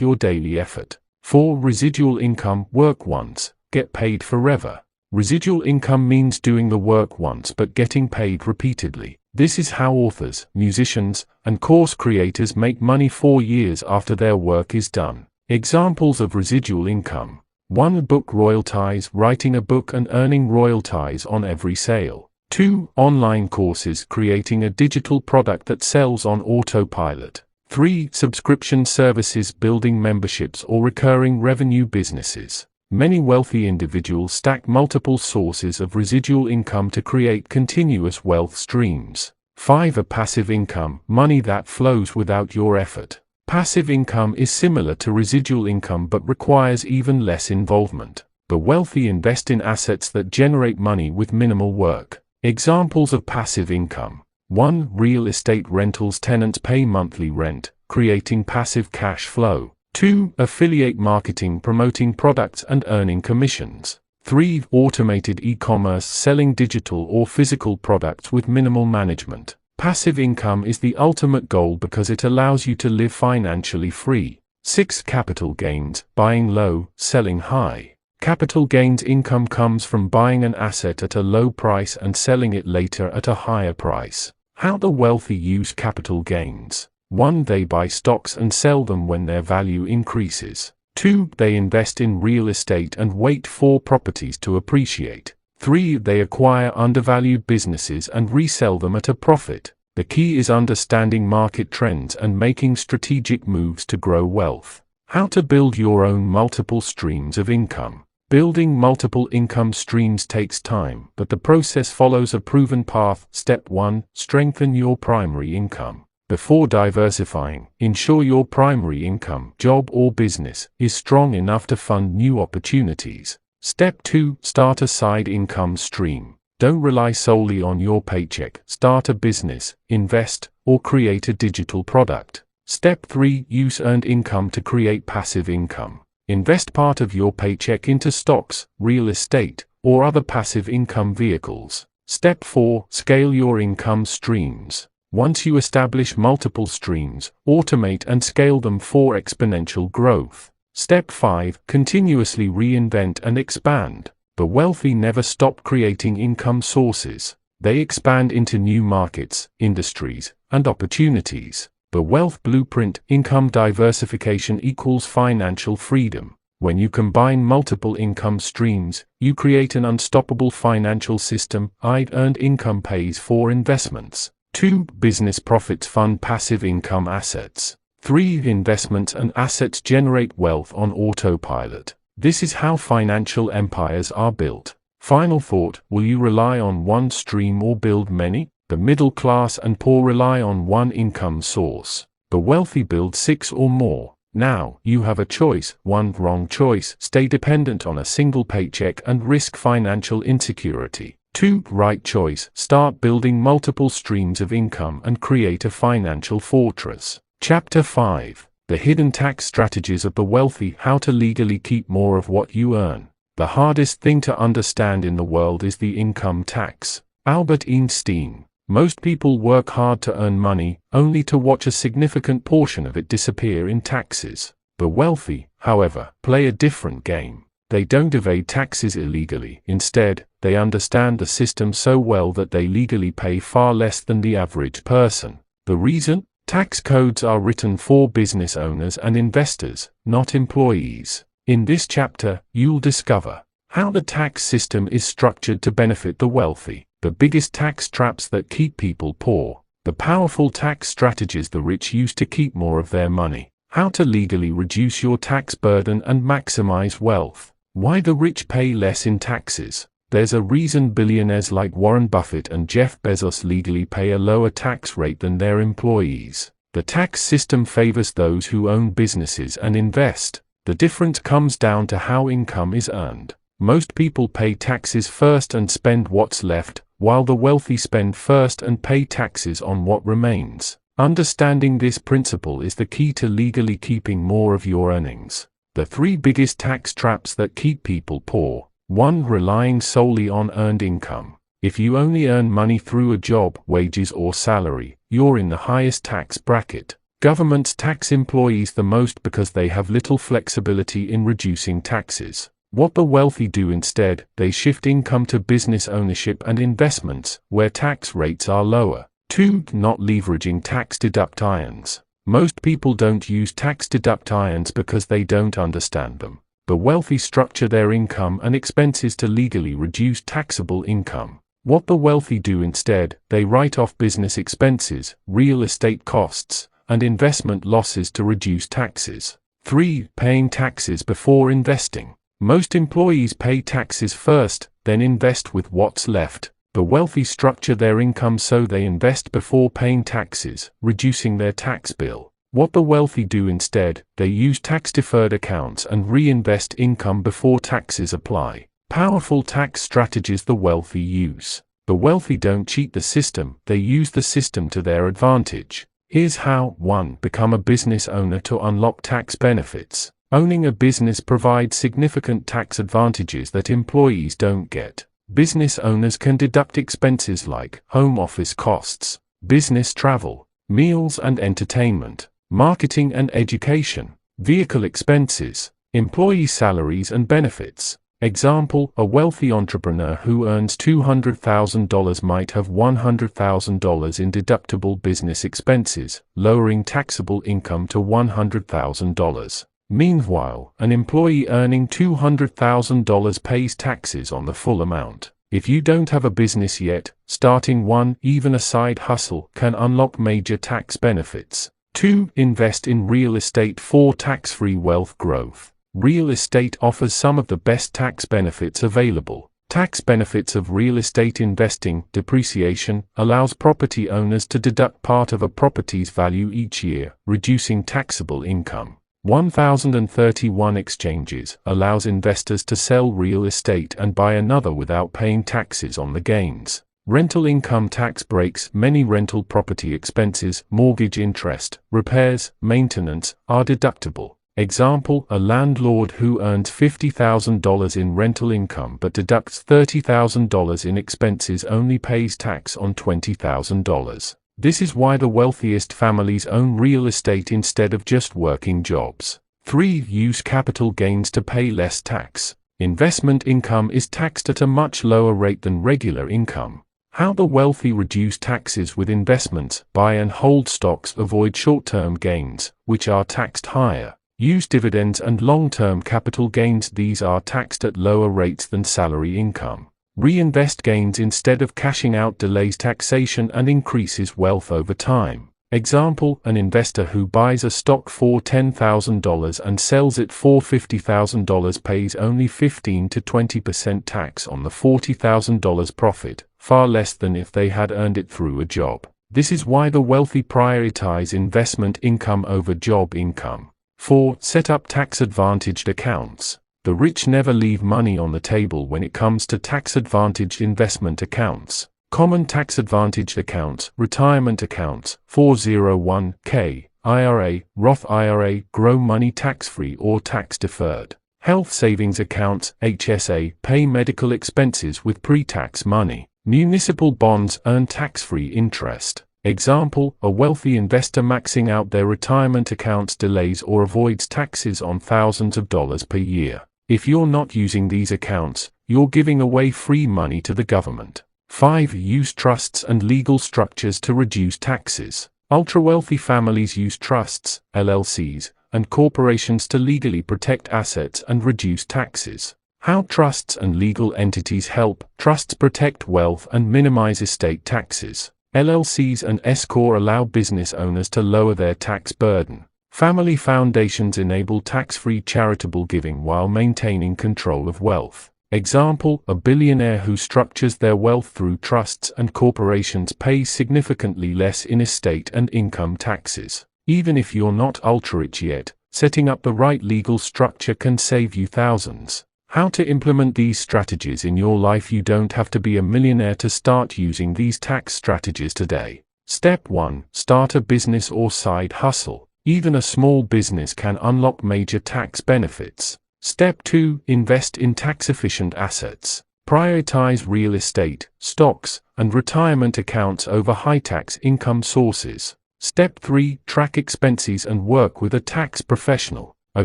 your daily effort. 4. Residual income work once, get paid forever. Residual income means doing the work once but getting paid repeatedly. This is how authors, musicians, and course creators make money 4 years after their work is done. Examples of residual income. 1. Book royalties, writing a book and earning royalties on every sale. 2. Online courses, creating a digital product that sells on autopilot. 3. Subscription services, building memberships or recurring revenue businesses. Many wealthy individuals stack multiple sources of residual income to create continuous wealth streams. 5. A passive income, money that flows without your effort. Passive income is similar to residual income but requires even less involvement. The wealthy invest in assets that generate money with minimal work. Examples of passive income. 1. Real estate rentals, tenants pay monthly rent, creating passive cash flow. 2. Affiliate marketing, promoting products and earning commissions. 3. Automated e-commerce, selling digital or physical products with minimal management. Passive income is the ultimate goal because it allows you to live financially free. 6. Capital gains, buying low, selling high. Capital gains income comes from buying an asset at a low price and selling it later at a higher price. How the wealthy use capital gains. 1. They buy stocks and sell them when their value increases. 2. They invest in real estate and wait for properties to appreciate. 3. They acquire undervalued businesses and resell them at a profit. The key is understanding market trends and making strategic moves to grow wealth. How to build your own multiple streams of income. Building multiple income streams takes time, but the process follows a proven path. Step 1. Strengthen your primary income. Before diversifying, ensure your primary income, job or business, is strong enough to fund new opportunities. Step 2. Start a side income stream. Don't rely solely on your paycheck. Start a business, invest, or create a digital product. Step 3. Use earned income to create passive income. Invest part of your paycheck into stocks, real estate, or other passive income vehicles. Step 4. Scale your income streams. Once you establish multiple streams, automate and scale them for exponential growth. Step 5. Continuously reinvent and expand. The wealthy never stop creating income sources. They expand into new markets, industries, and opportunities. The wealth blueprint. Income diversification equals financial freedom. When you combine multiple income streams, you create an unstoppable financial system. Earned income pays for investments. 2. Business profits fund passive income assets. 3. Investments and assets generate wealth on autopilot. This is how financial empires are built. Final thought, will you rely on one stream or build many? The middle class and poor rely on one income source. The wealthy build 6 or more. Now, you have a choice. 1. Wrong choice. Stay dependent on a single paycheck and risk financial insecurity. 2. Right choice. Start building multiple streams of income and create a financial fortress. Chapter 5. The hidden tax strategies of the wealthy. How to legally keep more of what you earn. The hardest thing to understand in the world is the income tax. Albert Einstein. Most people work hard to earn money, only to watch a significant portion of it disappear in taxes. The wealthy, however, play a different game. They don't evade taxes illegally. Instead, they understand the system so well that they legally pay far less than the average person. The reason? Tax codes are written for business owners and investors, not employees. In this chapter, you'll discover how the tax system is structured to benefit the wealthy, the biggest tax traps that keep people poor, the powerful tax strategies the rich use to keep more of their money, how to legally reduce your tax burden and maximize wealth. Why the rich pay less in taxes. There's a reason billionaires like Warren Buffett and Jeff Bezos legally pay a lower tax rate than their employees. The tax system favors those who own businesses and invest. The difference comes down to how income is earned. Most people pay taxes first and spend what's left, while the wealthy spend first and pay taxes on what remains. Understanding this principle is the key to legally keeping more of your earnings. The 3 biggest tax traps that keep people poor. 1. Relying solely on earned income. If you only earn money through a job, wages or salary, you're in the highest tax bracket. Governments tax employees the most because they have little flexibility in reducing taxes. What the wealthy do instead, they shift income to business ownership and investments, where tax rates are lower. 2. Not leveraging tax deduct irons. Most people don't use tax deduct irons because they don't understand them. The wealthy structure their income and expenses to legally reduce taxable income. What the wealthy do instead, they write off business expenses, real estate costs, and investment losses to reduce taxes. 3. Paying taxes before investing. Most employees pay taxes first, then invest with what's left. The wealthy structure their income so they invest before paying taxes, reducing their tax bill. What the wealthy do instead, they use tax-deferred accounts and reinvest income before taxes apply. Powerful tax strategies the wealthy use. The wealthy don't cheat the system, they use the system to their advantage. Here's how. 1. Become a business owner to unlock tax benefits. Owning a business provides significant tax advantages that employees don't get. Business owners can deduct expenses like home office costs, business travel, meals and entertainment, marketing and education, vehicle expenses, employee salaries and benefits. Example, a wealthy entrepreneur who earns $200,000 might have $100,000 in deductible business expenses, lowering taxable income to $100,000. Meanwhile, an employee earning $200,000 pays taxes on the full amount. If you don't have a business yet, starting one, even a side hustle, can unlock major tax benefits. 2. Invest in real estate for tax-free wealth growth. Real estate offers some of the best tax benefits available. Tax benefits of real estate investing. Depreciation allows property owners to deduct part of a property's value each year, reducing taxable income. 1031 exchanges allows investors to sell real estate and buy another without paying taxes on the gains. Rental income tax breaks. Many rental property expenses, mortgage interest, repairs, maintenance, are deductible. Example, a landlord who earns $50,000 in rental income but deducts $30,000 in expenses only pays tax on $20,000. This is why the wealthiest families own real estate instead of just working jobs. 3. Use capital gains to pay less tax. Investment income is taxed at a much lower rate than regular income. How the wealthy reduce taxes with investments. Buy and hold stocks. Avoid short-term gains, which are taxed higher. Use dividends and long-term capital gains. These are taxed at lower rates than salary income. Reinvest gains instead of cashing out. Delays taxation and increases wealth over time. Example, an investor who buys a stock for $10,000 and sells it for $50,000 pays only 15 to 20% tax on the $40,000 profit, far less than if they had earned it through a job. This is why the wealthy prioritize investment income over job income. 4. Set up tax-advantaged accounts. The rich never leave money on the table when it comes to tax-advantaged investment accounts. Common tax-advantaged accounts, retirement accounts, 401k, IRA, Roth IRA, grow money tax-free or tax-deferred. Health savings accounts, HSA, pay medical expenses with pre-tax money. Municipal bonds earn tax-free interest. Example, a wealthy investor maxing out their retirement accounts delays or avoids taxes on thousands of dollars per year. If you're not using these accounts, you're giving away free money to the government. 5. Use trusts and legal structures to reduce taxes. Ultra-wealthy families use trusts, LLCs, and corporations to legally protect assets and reduce taxes. How trusts and legal entities help. Trusts protect wealth and minimize estate taxes. LLCs and S-corp allow business owners to lower their tax burden. Family foundations enable tax-free charitable giving while maintaining control of wealth. Example, a billionaire who structures their wealth through trusts and corporations pays significantly less in estate and income taxes. Even if you're not ultra-rich yet, setting up the right legal structure can save you thousands. How to implement these strategies in your life. You don't have to be a millionaire to start using these tax strategies today. Step 1. Start a business or side hustle. Even a small business can unlock major tax benefits. Step 2. Invest in tax-efficient assets. Prioritize real estate, stocks, and retirement accounts over high-tax income sources. Step 3. Track expenses and work with a tax professional. A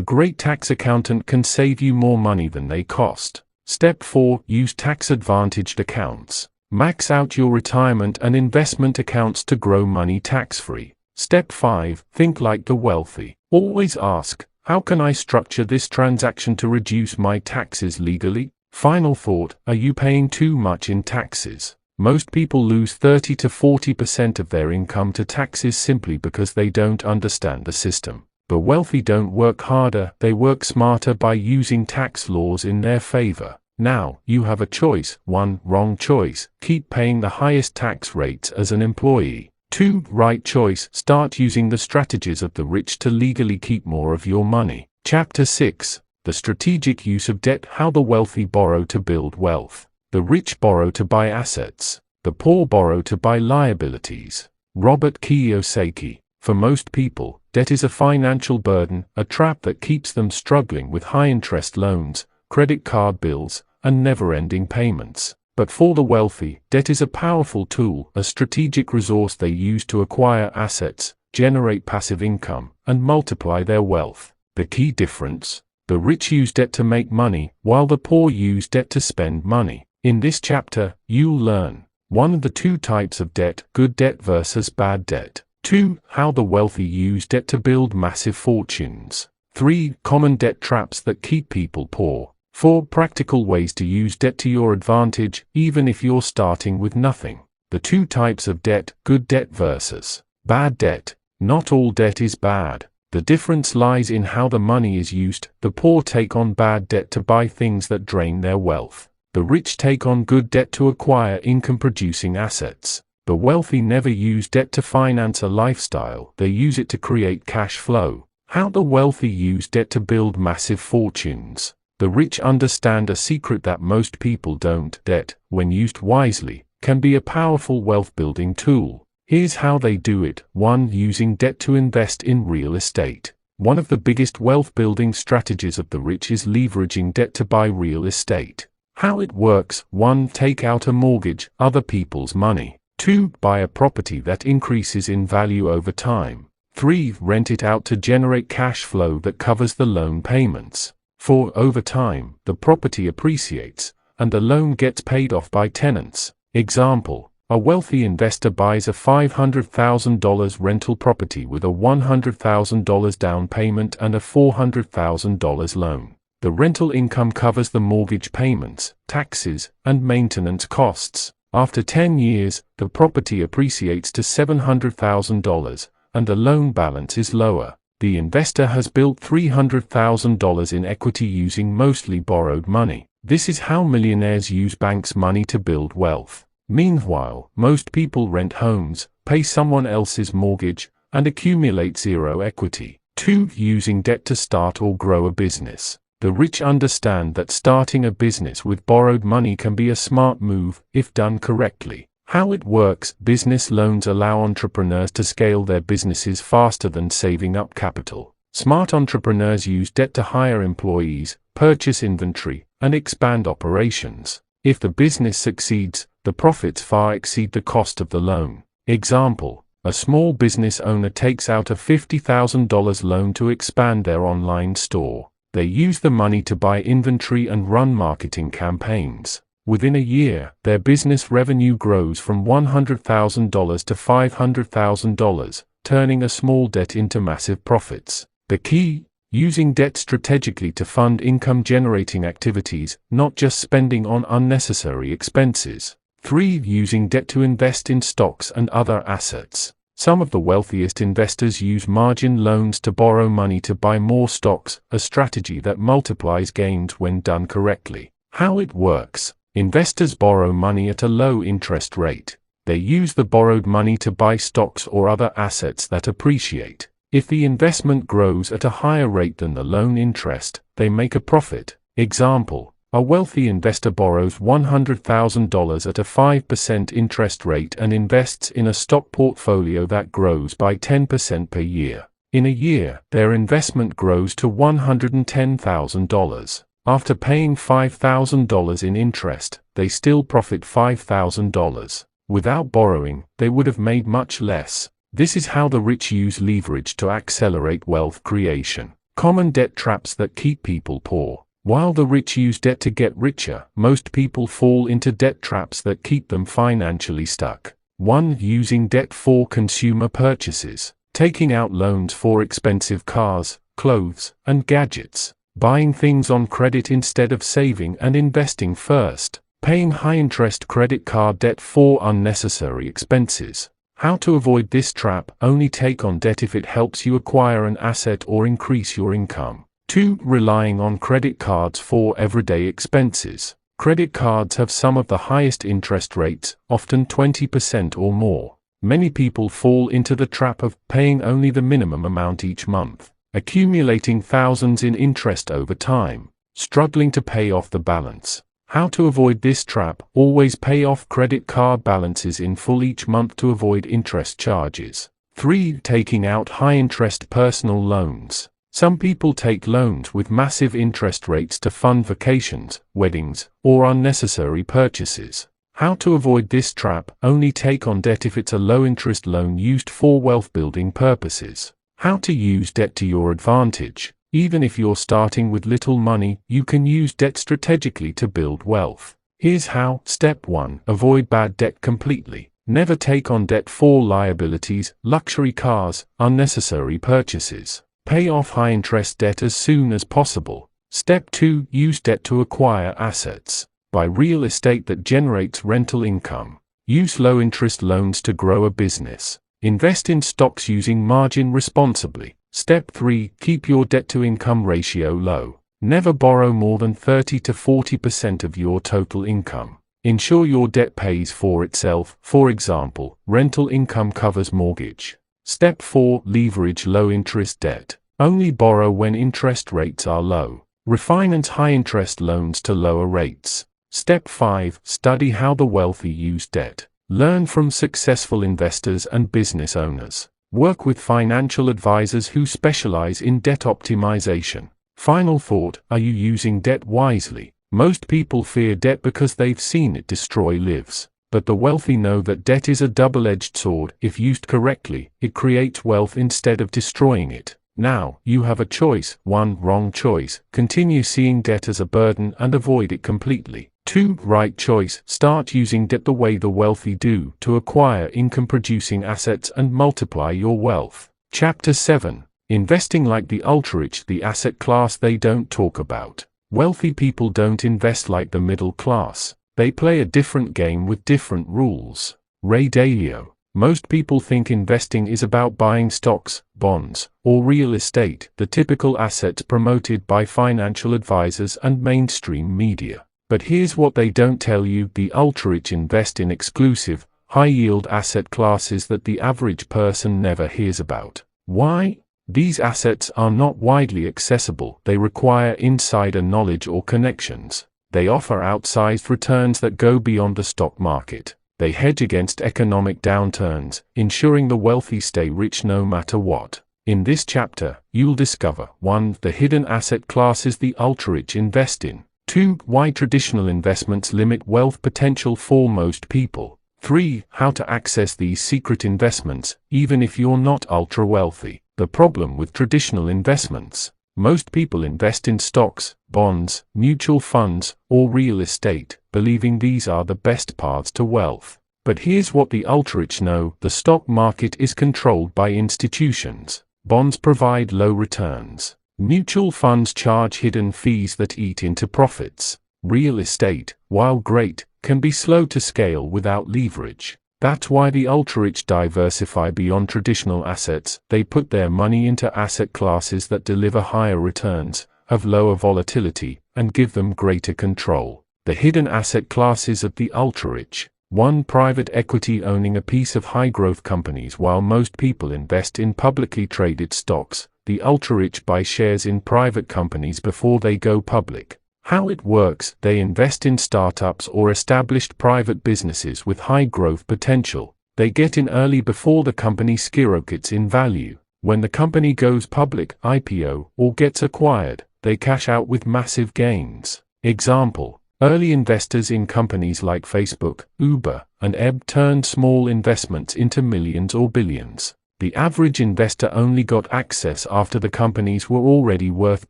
great tax accountant can save you more money than they cost. Step 4. Use tax-advantaged accounts. Max out your retirement and investment accounts to grow money tax-free. Step 5. Think like the wealthy. Always ask, how can I structure this transaction to reduce my taxes legally? Final thought, are you paying too much in taxes? Most people lose 30 to 40% of their income to taxes simply because they don't understand the system. The wealthy don't work harder, they work smarter by using tax laws in their favor. Now, you have a choice. 1. Wrong choice. Keep paying the highest tax rates as an employee. 2. Right choice. Start using the strategies of the rich to legally keep more of your money. Chapter 6. The strategic use of debt. How the wealthy borrow to build wealth. The rich borrow to buy assets. The poor borrow to buy liabilities. Robert Kiyosaki. For most people, debt is a financial burden, a trap that keeps them struggling with high-interest loans, credit card bills, and never-ending payments. But for the wealthy, debt is a powerful tool, a strategic resource they use to acquire assets, generate passive income, and multiply their wealth. The key difference? The rich use debt to make money, while the poor use debt to spend money. In this chapter, you'll learn 1. The two types of debt, good debt versus bad debt. 2. How the wealthy use debt to build massive fortunes. 3. Common debt traps that keep people poor. 4. Practical ways to use debt to your advantage, even if you're starting with nothing. The two types of debt, good debt versus bad debt. Not all debt is bad. The difference lies in how the money is used. The poor take on bad debt to buy things that drain their wealth. The rich take on good debt to acquire income-producing assets. The wealthy never use debt to finance a lifestyle, they use it to create cash flow. How the wealthy use debt to build massive fortunes. The rich understand a secret that most people don't. Debt, when used wisely, can be a powerful wealth-building tool. Here's how they do it. 1. Using debt to invest in real estate. One of the biggest wealth-building strategies of the rich is leveraging debt to buy real estate. How it works. 1. Take out a mortgage, other people's money. 2. Buy a property that increases in value over time. 3. Rent it out to generate cash flow that covers the loan payments. 4. Over time, the property appreciates, and the loan gets paid off by tenants. Example: a wealthy investor buys a $500,000 rental property with a $100,000 down payment and a $400,000 loan. The rental income covers the mortgage payments, taxes, and maintenance costs. After 10 years, the property appreciates to $700,000, and the loan balance is lower. The investor has built $300,000 in equity using mostly borrowed money. This is how millionaires use banks' money to build wealth. Meanwhile, most people rent homes, pay someone else's mortgage, and accumulate zero equity. 2. Using debt to start or grow a business. The rich understand that starting a business with borrowed money can be a smart move, if done correctly. How it works: business loans allow entrepreneurs to scale their businesses faster than saving up capital. Smart entrepreneurs use debt to hire employees, purchase inventory, and expand operations. If the business succeeds, the profits far exceed the cost of the loan. Example: a small business owner takes out a $50,000 loan to expand their online store. They use the money to buy inventory and run marketing campaigns. Within a year, their business revenue grows from $100,000 to $500,000, turning a small debt into massive profits. The key: using debt strategically to fund income-generating activities, not just spending on unnecessary expenses. 3. Using debt to invest in stocks and other assets. Some of the wealthiest investors use margin loans to borrow money to buy more stocks, a strategy that multiplies gains when done correctly. How it works: investors borrow money at a low interest rate. They use the borrowed money to buy stocks or other assets that appreciate. If the investment grows at a higher rate than the loan interest, they make a profit. Example: a wealthy investor borrows $100,000 at a 5% interest rate and invests in a stock portfolio that grows by 10% per year. In a year, their investment grows to $110,000. After paying $5,000 in interest, they still profit $5,000. Without borrowing, they would have made much less. This is how the rich use leverage to accelerate wealth creation. Common debt traps that keep people poor. While the rich use debt to get richer, most people fall into debt traps that keep them financially stuck. 1. Using debt for consumer purchases. Taking out loans for expensive cars, clothes, and gadgets. Buying things on credit instead of saving and investing first. Paying high-interest credit card debt for unnecessary expenses. How to avoid this trap? Only take on debt if it helps you acquire an asset or increase your income. 2. Relying on credit cards for everyday expenses. Credit cards have some of the highest interest rates, often 20% or more. Many people fall into the trap of paying only the minimum amount each month, accumulating thousands in interest over time, struggling to pay off the balance. How to avoid this trap? Always pay off credit card balances in full each month to avoid interest charges. 3. Taking out high-interest personal loans. Some people take loans with massive interest rates to fund vacations, weddings, or unnecessary purchases. How to avoid this trap? Only take on debt if it's a low-interest loan used for wealth-building purposes. How to use debt to your advantage. Even if you're starting with little money, you can use debt strategically to build wealth. Here's how. Step 1. Avoid bad debt completely. Never take on debt for liabilities, luxury cars, unnecessary purchases. Pay off high-interest debt as soon as possible. Step 2. Use debt to acquire assets. Buy real estate that generates rental income. Use low-interest loans to grow a business. Invest in stocks using margin responsibly. Step 3. Keep your debt-to-income ratio low. Never borrow more than 30 to 40% of your total income. Ensure your debt pays for itself. For example, rental income covers mortgage. Step 4. Leverage low-interest debt. Only borrow when interest rates are low. Refinance high-interest loans to lower rates. Step 5. Study how the wealthy use debt. Learn from successful investors and business owners. Work with financial advisors who specialize in debt optimization. Final thought: are you using debt wisely? Most people fear debt because they've seen it destroy lives. But the wealthy know that debt is a double-edged sword. If used correctly, it creates wealth instead of destroying it. Now, you have a choice. 1. Wrong choice. Continue seeing debt as a burden and avoid it completely. 2. Right choice. Start using debt the way the wealthy do to acquire income-producing assets and multiply your wealth. Chapter 7. Investing like the ultra-rich, the asset class they don't talk about. Wealthy people don't invest like the middle class. They play a different game with different rules. Ray Dalio. Most people think investing is about buying stocks, bonds, or real estate, the typical assets promoted by financial advisors and mainstream media. But here's what they don't tell you: the ultra-rich invest in exclusive, high-yield asset classes that the average person never hears about. Why? These assets are not widely accessible. They require insider knowledge or connections. They offer outsized returns that go beyond the stock market. They hedge against economic downturns, ensuring the wealthy stay rich no matter what. In this chapter, you'll discover 1. The hidden asset classes the ultra-rich invest in. 2. Why traditional investments limit wealth potential for most people. 3. How to access these secret investments, even if you're not ultra-wealthy. The problem with traditional investments: most people invest in stocks, bonds, mutual funds, or real estate, believing these are the best paths to wealth. But here's what the ultra-rich know: the stock market is controlled by institutions. Bonds provide low returns. Mutual funds charge hidden fees that eat into profits. Real estate, while great, can be slow to scale without leverage. That's why the ultra-rich diversify beyond traditional assets. They put their money into asset classes that deliver higher returns, have lower volatility, and give them greater control. The hidden asset classes of the ultra-rich. 1. Private equity, owning a piece of high-growth companies. While most people invest in publicly traded stocks, the ultra-rich buy shares in private companies before they go public. How it works: they invest in startups or established private businesses with high growth potential. They get in early before the company skyrockets in value. When the company goes public, IPO, or gets acquired, they cash out with massive gains. Example: early investors in companies like Facebook, Uber, and Ebb turned small investments into millions or billions. The average investor only got access after the companies were already worth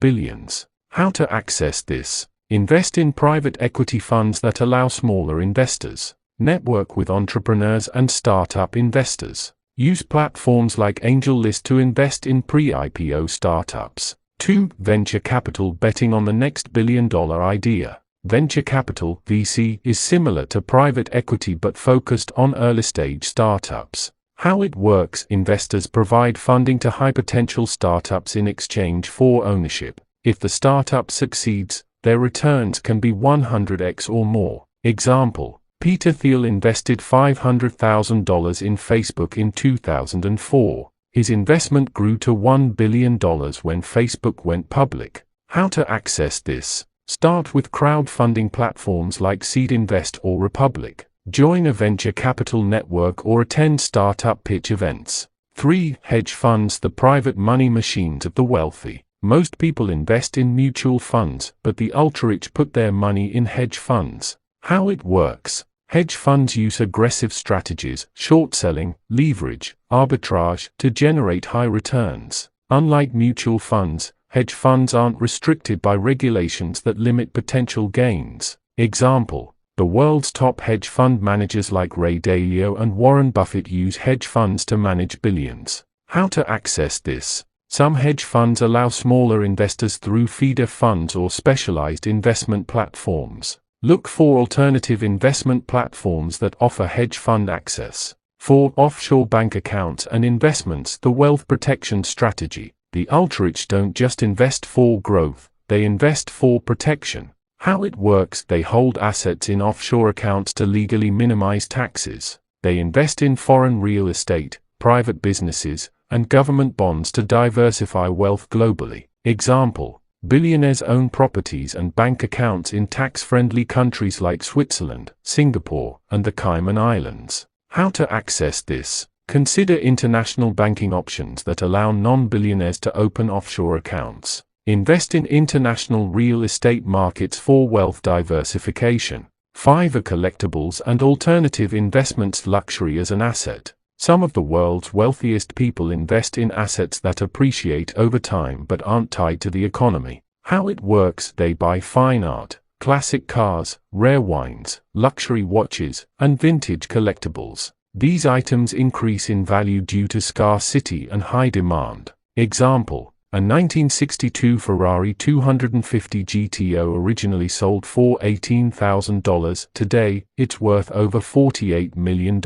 billions. How to access this? Invest in private equity funds that allow smaller investors. Network with entrepreneurs and startup investors. Use platforms like AngelList to invest in pre-IPO startups. 2. Venture capital: betting on the next billion-dollar idea. Venture capital (VC) is similar to private equity but focused on early-stage startups. How it works: investors provide funding to high-potential startups in exchange for ownership. If the startup succeeds, their returns can be 100x or more. Example: Peter Thiel invested $500,000 in Facebook in 2004. His investment grew to $1 billion when Facebook went public. How to access this? Start with crowdfunding platforms like Seed Invest or Republic. Join a venture capital network or attend startup pitch events. 3. Hedge funds: the private money machines of the wealthy. Most people invest in mutual funds, but the ultra-rich put their money in hedge funds. How it works? Hedge funds use aggressive strategies, short selling, leverage, arbitrage, to generate high returns. Unlike mutual funds, hedge funds aren't restricted by regulations that limit potential gains. Example: the world's top hedge fund managers like Ray Dalio and Warren Buffett use hedge funds to manage billions. How to access this? Some hedge funds allow smaller investors through feeder funds or specialized investment platforms. Look for alternative investment platforms that offer hedge fund access. 4. Offshore bank accounts and investments: the wealth protection strategy. The ultra-rich don't just invest for growth, they invest for protection. How it works: they hold assets in offshore accounts to legally minimize taxes. They invest in foreign real estate, private businesses, and government bonds to diversify wealth globally. Example: billionaires own properties and bank accounts in tax-friendly countries like Switzerland, Singapore, and the Cayman Islands. How to access this? Consider international banking options that allow non-billionaires to open offshore accounts. Invest in international real estate markets for wealth diversification. 5. Collectibles and alternative investments: luxury as an asset. Some of the world's wealthiest people invest in assets that appreciate over time but aren't tied to the economy. How it works: they buy fine art, classic cars, rare wines, luxury watches, and vintage collectibles. These items increase in value due to scarcity and high demand. Example: a 1962 Ferrari 250 GTO originally sold for $18,000. Today, it's worth over $48 million.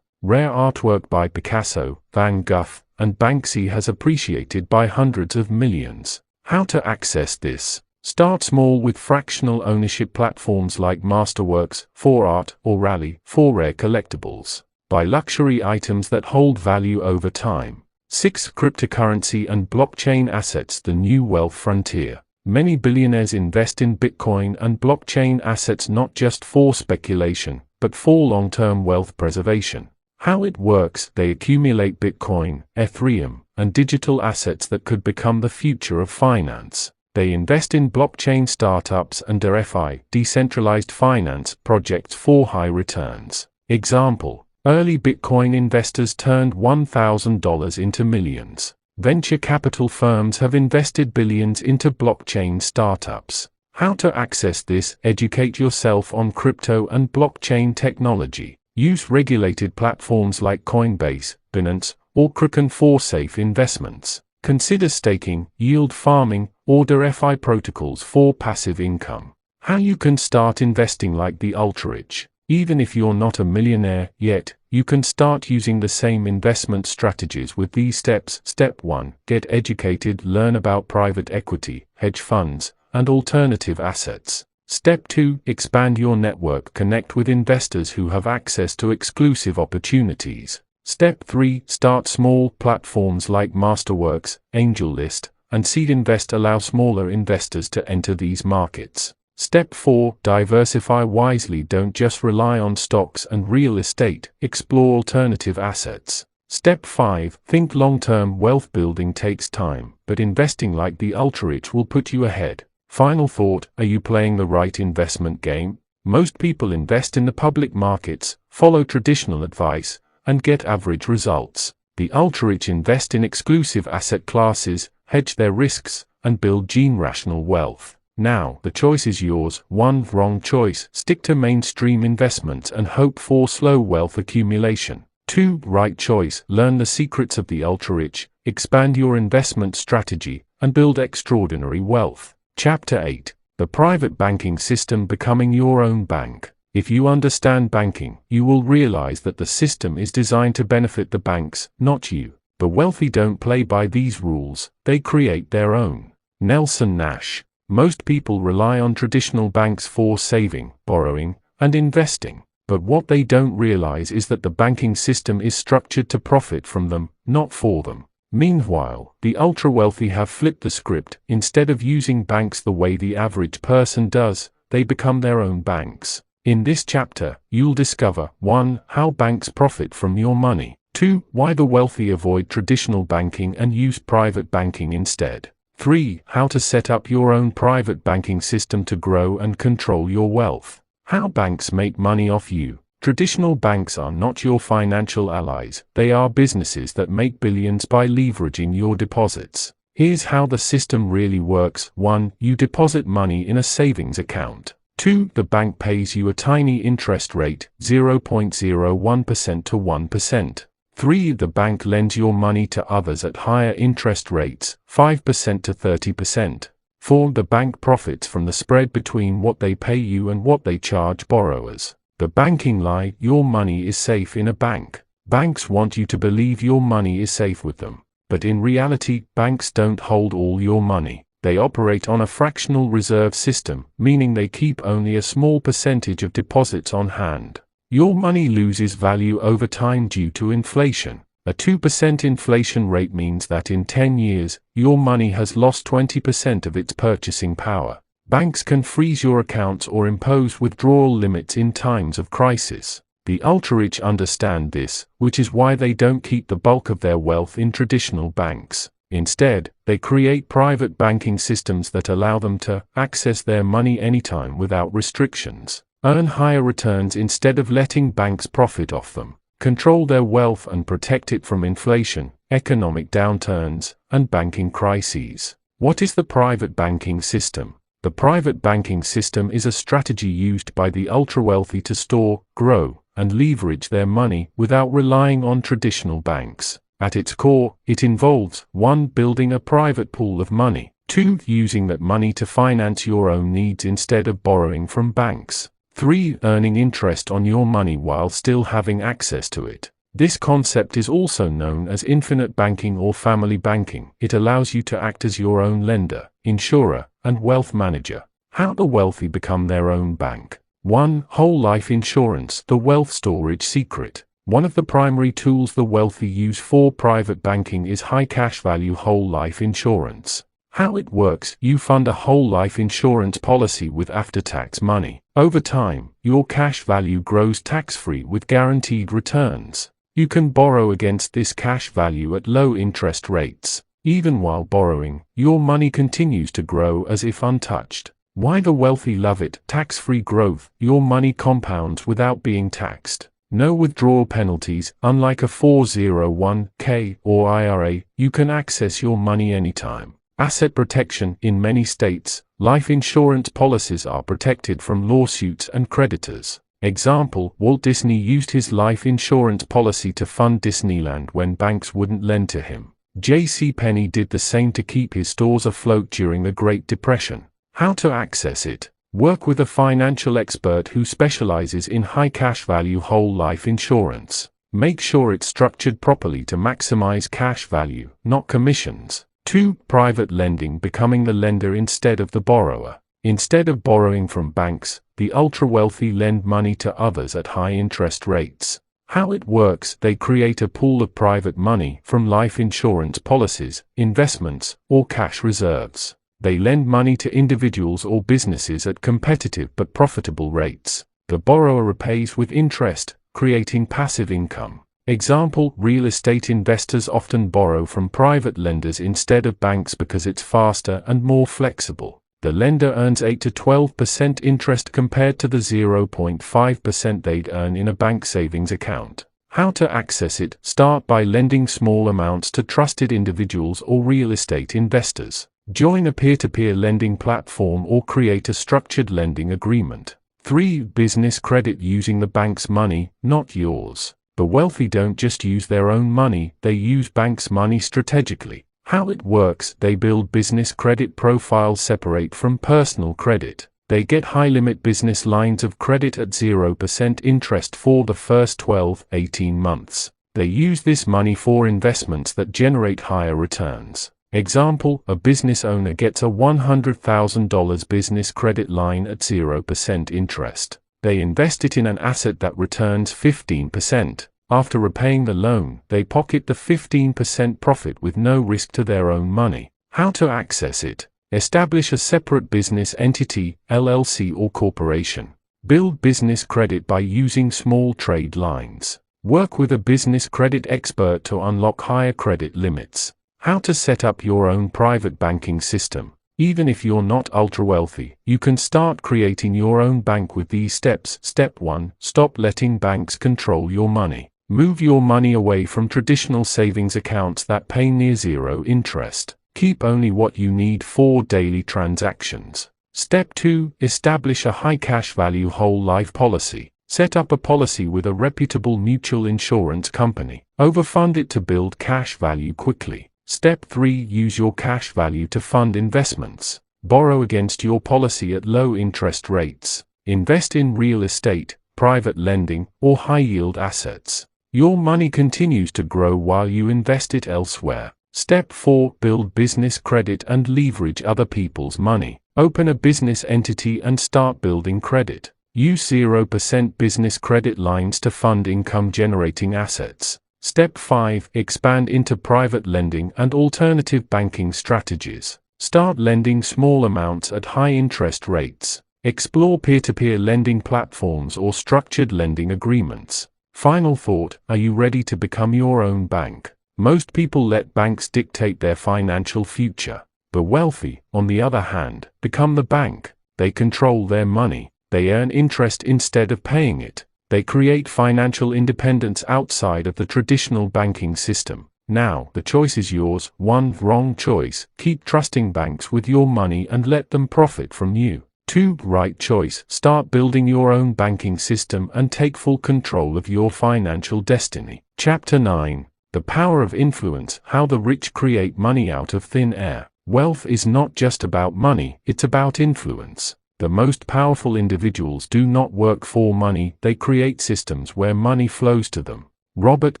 Rare artwork by Picasso, Van Gogh, and Banksy has appreciated by hundreds of millions. How to access this? Start small with fractional ownership platforms like Masterworks, 4Art, or Rally, for rare collectibles. Buy luxury items that hold value over time. 6. Cryptocurrency and blockchain assets: the new wealth frontier. Many billionaires invest in Bitcoin and blockchain assets not just for speculation, but for long-term wealth preservation. How it works: they accumulate Bitcoin, Ethereum, and digital assets that could become the future of finance. They invest in blockchain startups and DeFi, decentralized finance projects for high returns. Example: early Bitcoin investors turned $1,000 into millions. Venture capital firms have invested billions into blockchain startups. How to access this? Educate yourself on crypto and blockchain technology. Use regulated platforms like Coinbase, Binance, or Kraken for safe investments. Consider staking, yield farming, or DeFi protocols for passive income. How you can start investing like the ultra-rich. Even if you're not a millionaire yet, you can start using the same investment strategies with these steps. Step 1. Get educated. Learn about private equity, hedge funds, and alternative assets. Step 2. Expand your network. Connect with investors who have access to exclusive opportunities. Step 3. Start small. Platforms like Masterworks, AngelList, and Seed Invest allow smaller investors to enter these markets. Step 4. Diversify wisely. Don't just rely on stocks and real estate. Explore alternative assets. Step 5. Think long-term. Wealth building takes time, but investing like the ultra-rich will put you ahead. Final thought, are you playing the right investment game? Most people invest in the public markets, follow traditional advice, and get average results. The ultra-rich invest in exclusive asset classes, hedge their risks, and build gene-rational wealth. Now, the choice is yours. 1. Wrong choice. Stick to mainstream investments and hope for slow wealth accumulation. 2. Right choice. Learn the secrets of the ultra-rich, expand your investment strategy, and build extraordinary wealth. Chapter 8. The private banking system becoming your own bank. If you understand banking, you will realize that the system is designed to benefit the banks, not you. The wealthy don't play by these rules, they create their own. Nelson Nash. Most people rely on traditional banks for saving, borrowing, and investing. But what they don't realize is that the banking system is structured to profit from them, not for them. Meanwhile, the ultra-wealthy have flipped the script. Instead of using banks the way the average person does, they become their own banks. In this chapter, you'll discover 1. How banks profit from your money. 2. Why the wealthy avoid traditional banking and use private banking instead. 3. How to set up your own private banking system to grow and control your wealth. How banks make money off you. Traditional banks are not your financial allies, they are businesses that make billions by leveraging your deposits. Here's how the system really works. 1. You deposit money in a savings account. 2. The bank pays you a tiny interest rate, 0.01% to 1%. 3. The bank lends your money to others at higher interest rates, 5% to 30%. 4. The bank profits from the spread between what they pay you and what they charge borrowers. The banking lie, your money is safe in a bank. Banks want you to believe your money is safe with them. But in reality, banks don't hold all your money. They operate on a fractional reserve system, meaning they keep only a small percentage of deposits on hand. Your money loses value over time due to inflation. A 2% inflation rate means that in 10 years, your money has lost 20% of its purchasing power. Banks can freeze your accounts or impose withdrawal limits in times of crisis. The ultra-rich understand this, which is why they don't keep the bulk of their wealth in traditional banks. Instead, they create private banking systems that allow them to access their money anytime without restrictions, earn higher returns instead of letting banks profit off them, control their wealth and protect it from inflation, economic downturns, and banking crises. What is the private banking system? The private banking system is a strategy used by the ultra-wealthy to store, grow, and leverage their money without relying on traditional banks. At its core, it involves 1. Building a private pool of money. 2. Using that money to finance your own needs instead of borrowing from banks. 3. Earning interest on your money while still having access to it. This concept is also known as infinite banking or family banking. It allows you to act as your own lender, insurer, and wealth manager. How the wealthy become their own bank. 1. Whole life insurance, the wealth storage secret. One of the primary tools the wealthy use for private banking is high cash value whole life insurance. How it works: you fund a whole life insurance policy with after-tax money. Over time, your cash value grows tax-free with guaranteed returns. You can borrow against this cash value at low interest rates. Even while borrowing, your money continues to grow as if untouched. Why the wealthy love it: tax-free growth. Your money compounds without being taxed. No withdrawal penalties. Unlike a 401k or IRA, you can access your money anytime. Asset protection. In many states, life insurance policies are protected from lawsuits and creditors. Example: Walt Disney used his life insurance policy to fund Disneyland when banks wouldn't lend to him. J.C. Penney did the same to keep his stores afloat during the Great Depression. How to access it? Work with a financial expert who specializes in high cash value whole life insurance. Make sure it's structured properly to maximize cash value, not commissions. 2. Private lending, becoming the lender instead of the borrower. Instead of borrowing from banks, the ultra-wealthy lend money to others at high interest rates. How it works: they create a pool of private money from life insurance policies, investments, or cash reserves. They lend money to individuals or businesses at competitive but profitable rates. The borrower repays with interest, creating passive income. Example, real estate investors often borrow from private lenders instead of banks because it's faster and more flexible. The lender earns 8 to 12% interest compared to the 0.5% they'd earn in a bank savings account. How to access it? Start by lending small amounts to trusted individuals or real estate investors. Join a peer-to-peer lending platform or create a structured lending agreement. 3. Business credit using the bank's money, not yours. The wealthy don't just use their own money, they use banks' money strategically. How it works: they build business credit profiles separate from personal credit. They get high-limit business lines of credit at 0% interest for the first 12-18 months. They use this money for investments that generate higher returns. Example, a business owner gets a $100,000 business credit line at 0% interest. They invest it in an asset that returns 15%. After repaying the loan, they pocket the 15% profit with no risk to their own money. How to access it? Establish a separate business entity, LLC or corporation. Build business credit by using small trade lines. Work with a business credit expert to unlock higher credit limits. How to set up your own private banking system. Even if you're not ultra-wealthy, you can start creating your own bank with these steps. Step 1. Stop letting banks control your money. Move your money away from traditional savings accounts that pay near zero interest. Keep only what you need for daily transactions. Step 2. Establish a high cash value whole life policy. Set up a policy with a reputable mutual insurance company. Overfund it to build cash value quickly. Step 3. Use your cash value to fund investments. Borrow against your policy at low interest rates. Invest in real estate, private lending, or high-yield assets. Your money continues to grow while you invest it elsewhere. Step 4. Build business credit and leverage other people's money. Open a business entity and start building credit. Use 0% business credit lines to fund income-generating assets. Step 5. Expand into private lending and alternative banking strategies. Start lending small amounts at high interest rates. Explore peer-to-peer lending platforms or structured lending agreements. Final thought: are you ready to become your own bank? Most people let banks dictate their financial future. The wealthy, on the other hand, become the bank. They control their money. They earn interest instead of paying it. They create financial independence outside of the traditional banking system. Now, the choice is yours. 1. Wrong choice: keep trusting banks with your money and let them profit from you. 2. Right choice: start building your own banking system and take full control of your financial destiny. Chapter 9. The Power of Influence: How the Rich Create Money Out of Thin Air. Wealth is not just about money, it's about influence. The most powerful individuals do not work for money, they create systems where money flows to them. Robert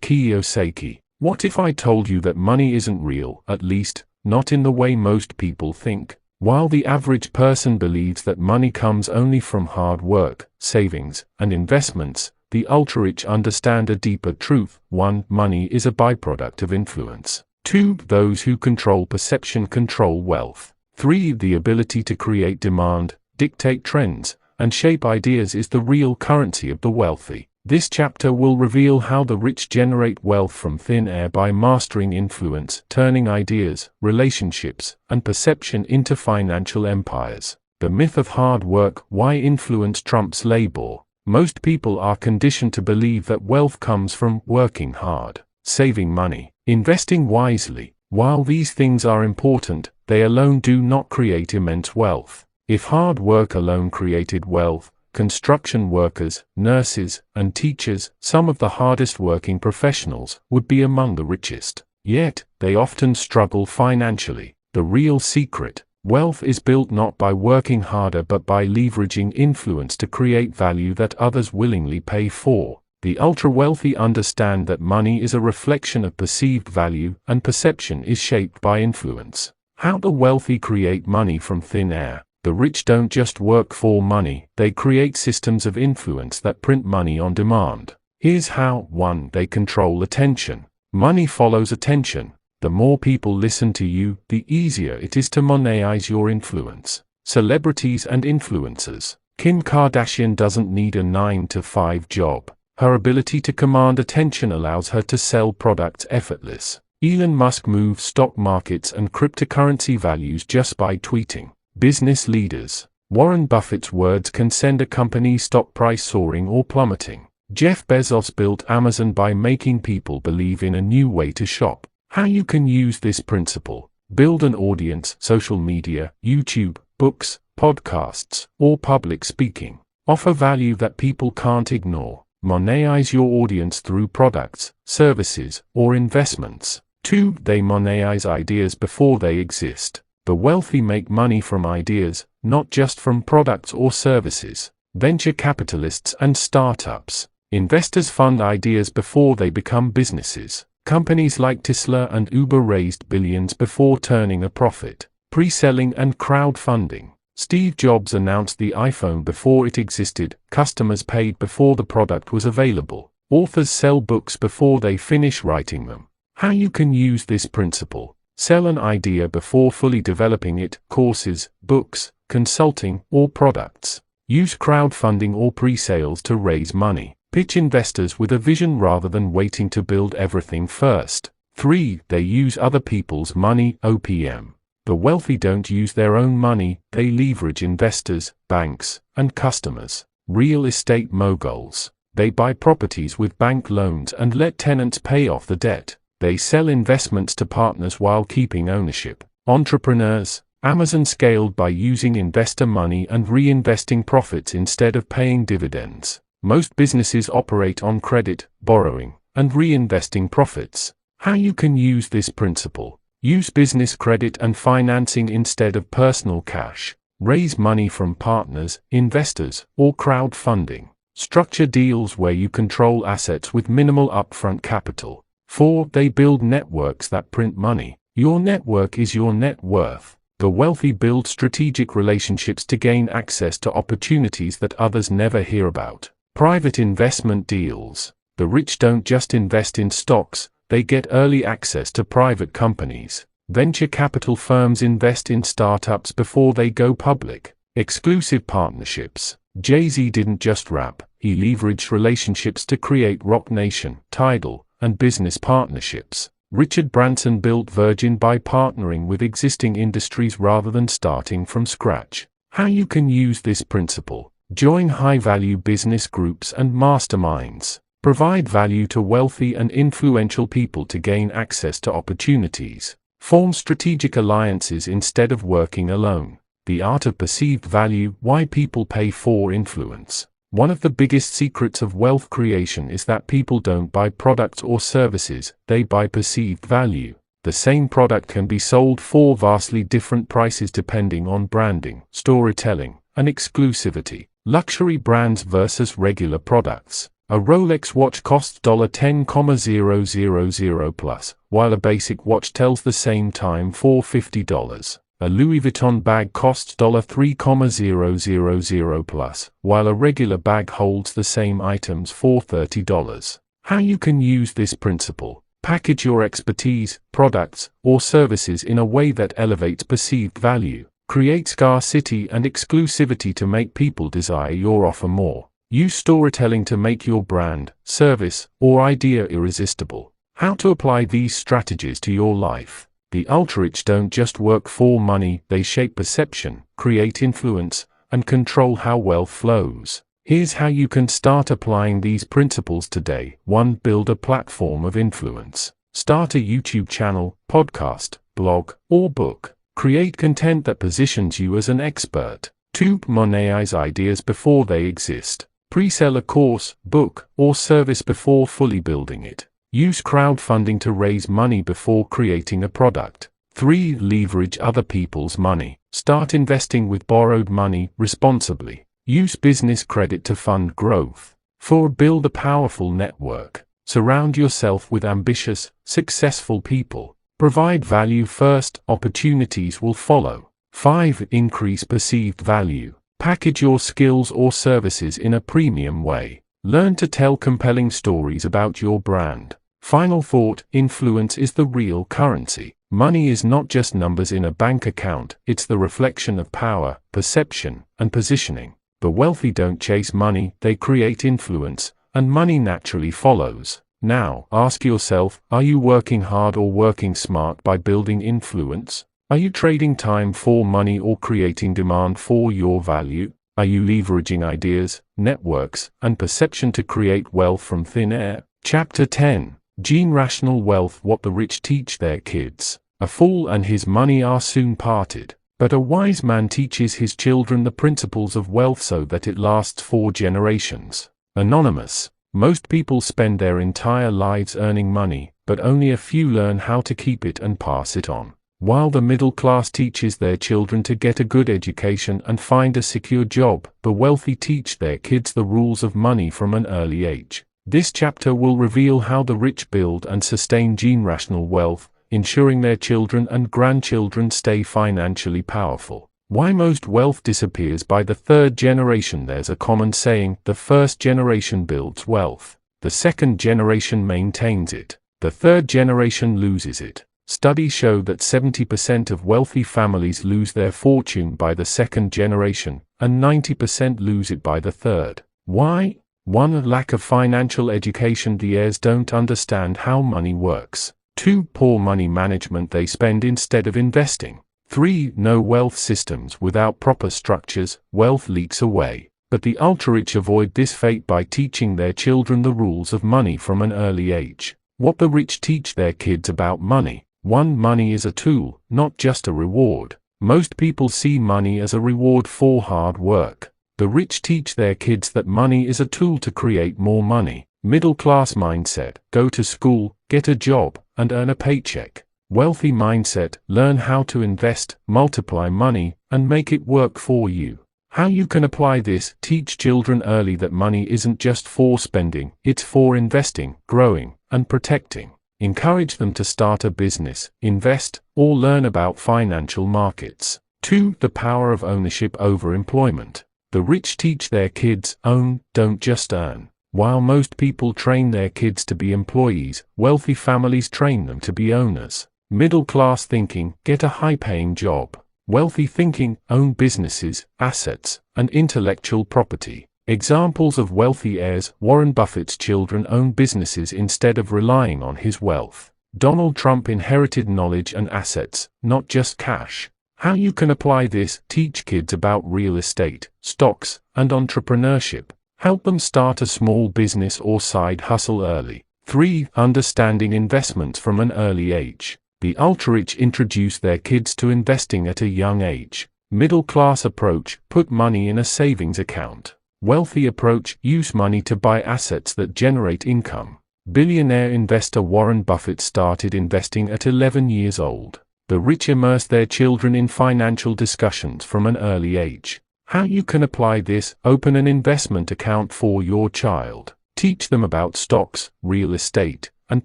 Kiyosaki. What if I told you that money isn't real, at least, not in the way most people think? While the average person believes that money comes only from hard work, savings, and investments, the ultra-rich understand a deeper truth. 1. Money is a byproduct of influence. 2. Those who control perception control wealth. 3. The ability to create demand, dictate trends, and shape ideas is the real currency of the wealthy. This chapter will reveal how the rich generate wealth from thin air by mastering influence, turning ideas, relationships, and perception into financial empires. The myth of hard work: why influence trumps labor. Most people are conditioned to believe that wealth comes from working hard, saving money, investing wisely. While these things are important, they alone do not create immense wealth. If hard work alone created wealth, construction workers, nurses, and teachers, some of the hardest working professionals, would be among the richest. Yet, they often struggle financially. The real secret: wealth is built not by working harder but by leveraging influence to create value that others willingly pay for. The ultra-wealthy understand that money is a reflection of perceived value, and perception is shaped by influence. How the wealthy create money from thin air. The rich don't just work for money, they create systems of influence that print money on demand. Here's how. 1. They control attention. Money follows attention. The more people listen to you, the easier it is to monetize your influence. Celebrities and influencers. Kim Kardashian doesn't need a 9-to-5 job. Her ability to command attention allows her to sell products effortless. Elon Musk moves stock markets and cryptocurrency values just by tweeting. Business leaders. Warren Buffett's words can send a company's stock price soaring or plummeting. Jeff Bezos built Amazon by making people believe in a new way to shop. How you can use this principle. Build an audience, social media, YouTube, books, podcasts, or public speaking. Offer value that people can't ignore. Monetize your audience through products, services, or investments. 2. They monetize ideas before they exist. The wealthy make money from ideas, not just from products or services. Venture capitalists and startups. Investors fund ideas before they become businesses. Companies like Tesla and Uber raised billions before turning a profit. Pre-selling and crowdfunding. Steve Jobs announced the iPhone before it existed. Customers paid before the product was available. Authors sell books before they finish writing them. How you can use this principle. Sell an idea before fully developing it. Courses, books, consulting, or products. Use crowdfunding or pre-sales to raise money. Pitch investors with a vision rather than waiting to build everything first. 3. They use other people's money. OPM. The wealthy don't use their own money, they leverage investors, banks, and customers. Real estate moguls. They buy properties with bank loans and let tenants pay off the debt. They sell investments to partners while keeping ownership. Entrepreneurs. Amazon scaled by using investor money and reinvesting profits instead of paying dividends. Most businesses operate on credit, borrowing, and reinvesting profits. How you can use this principle. Use business credit and financing instead of personal cash. Raise money from partners, investors, or crowdfunding. Structure deals where you control assets with minimal upfront capital. 4. They build networks that print money. Your network is your net worth. The wealthy build strategic relationships to gain access to opportunities that others never hear about. Private investment deals. The rich don't just invest in stocks, they get early access to private companies. Venture capital firms invest in startups before they go public. Exclusive partnerships. Jay-Z didn't just rap, he leveraged relationships to create Roc Nation, Tidal, and business partnerships. Richard Branson built Virgin by partnering with existing industries rather than starting from scratch. How you can use this principle. Join high-value business groups and masterminds. Provide value to wealthy and influential people to gain access to opportunities. Form strategic alliances instead of working alone. The art of perceived value, why people pay for influence. One of the biggest secrets of wealth creation is that people don't buy products or services, they buy perceived value. The same product can be sold for vastly different prices depending on branding, storytelling, and exclusivity. Luxury brands versus regular products. A Rolex watch costs $10,000 plus, while a basic watch tells the same time for $50. A Louis Vuitton bag costs $3,000 plus, while a regular bag holds the same items for $30. How you can use this principle. Package your expertise, products, or services in a way that elevates perceived value. Create scarcity and exclusivity to make people desire your offer more. Use storytelling to make your brand, service, or idea irresistible. How to apply these strategies to your life. The ultra-rich don't just work for money, they shape perception, create influence, and control how wealth flows. Here's how you can start applying these principles today. 1. Build a platform of influence. Start a YouTube channel, podcast, blog, or book. Create content that positions you as an expert. 2. Monetize ideas before they exist. Pre-sell a course, book, or service before fully building it. Use crowdfunding to raise money before creating a product. 3. Leverage other people's money. Start investing with borrowed money responsibly. Use business credit to fund growth. 4. Build a powerful network. Surround yourself with ambitious, successful people. Provide value first, opportunities will follow. 5. Increase perceived value. Package your skills or services in a premium way. Learn to tell compelling stories about your brand. Final thought, influence is the real currency. Money is not just numbers in a bank account, it's the reflection of power, perception, and positioning. The wealthy don't chase money, they create influence, and money naturally follows. Now, ask yourself, are you working hard or working smart by building influence? Are you trading time for money or creating demand for your value? Are you leveraging ideas, networks, and perception to create wealth from thin air? Chapter 10. Generational Wealth: What the Rich Teach Their Kids. A fool and his money are soon parted, but a wise man teaches his children the principles of wealth so that it lasts 4 generations. Anonymous. Most people spend their entire lives earning money, but only a few learn how to keep it and pass it on. While the middle class teaches their children to get a good education and find a secure job, the wealthy teach their kids the rules of money from an early age. This chapter will reveal how the rich build and sustain generational wealth, ensuring their children and grandchildren stay financially powerful. Why most wealth disappears by the 3rd generation. There's a common saying, the first generation builds wealth, the second generation maintains it, the third generation loses it. Studies show that 70% of wealthy families lose their fortune by the 2nd generation, and 90% lose it by the 3rd. Why? 1. Lack of financial education. The heirs don't understand how money works. 2. Poor money management. They spend instead of investing. 3. No wealth systems. Without proper structures, wealth leaks away. But the ultra-rich avoid this fate by teaching their children the rules of money from an early age. What the rich teach their kids about money. 1. Money is a tool, not just a reward. Most people see money as a reward for hard work. The rich teach their kids that money is a tool to create more money. Middle class mindset: go to school, get a job, and earn a paycheck. Wealthy mindset: learn how to invest, multiply money, and make it work for you. How you can apply this: teach children early that money isn't just for spending, it's for investing, growing, and protecting. Encourage them to start a business, invest, or learn about financial markets. 2. The power of ownership over employment. The rich teach their kids, own, don't just earn. While most people train their kids to be employees, wealthy families train them to be owners. Middle class thinking: get a high-paying job. Wealthy thinking: own businesses, assets, and intellectual property. Examples of wealthy heirs: Warren Buffett's children own businesses instead of relying on his wealth. Donald Trump inherited knowledge and assets, not just cash. How you can apply this: teach kids about real estate, stocks, and entrepreneurship. Help them start a small business or side hustle early. 3. Understanding investments from an early age. The ultra-rich introduce their kids to investing at a young age. Middle class approach: put money in a savings account. Wealthy approach: use money to buy assets that generate income. Billionaire investor Warren Buffett started investing at 11 years old. The rich immerse their children in financial discussions from an early age. How you can apply this: open an investment account for your child. Teach them about stocks, real estate, and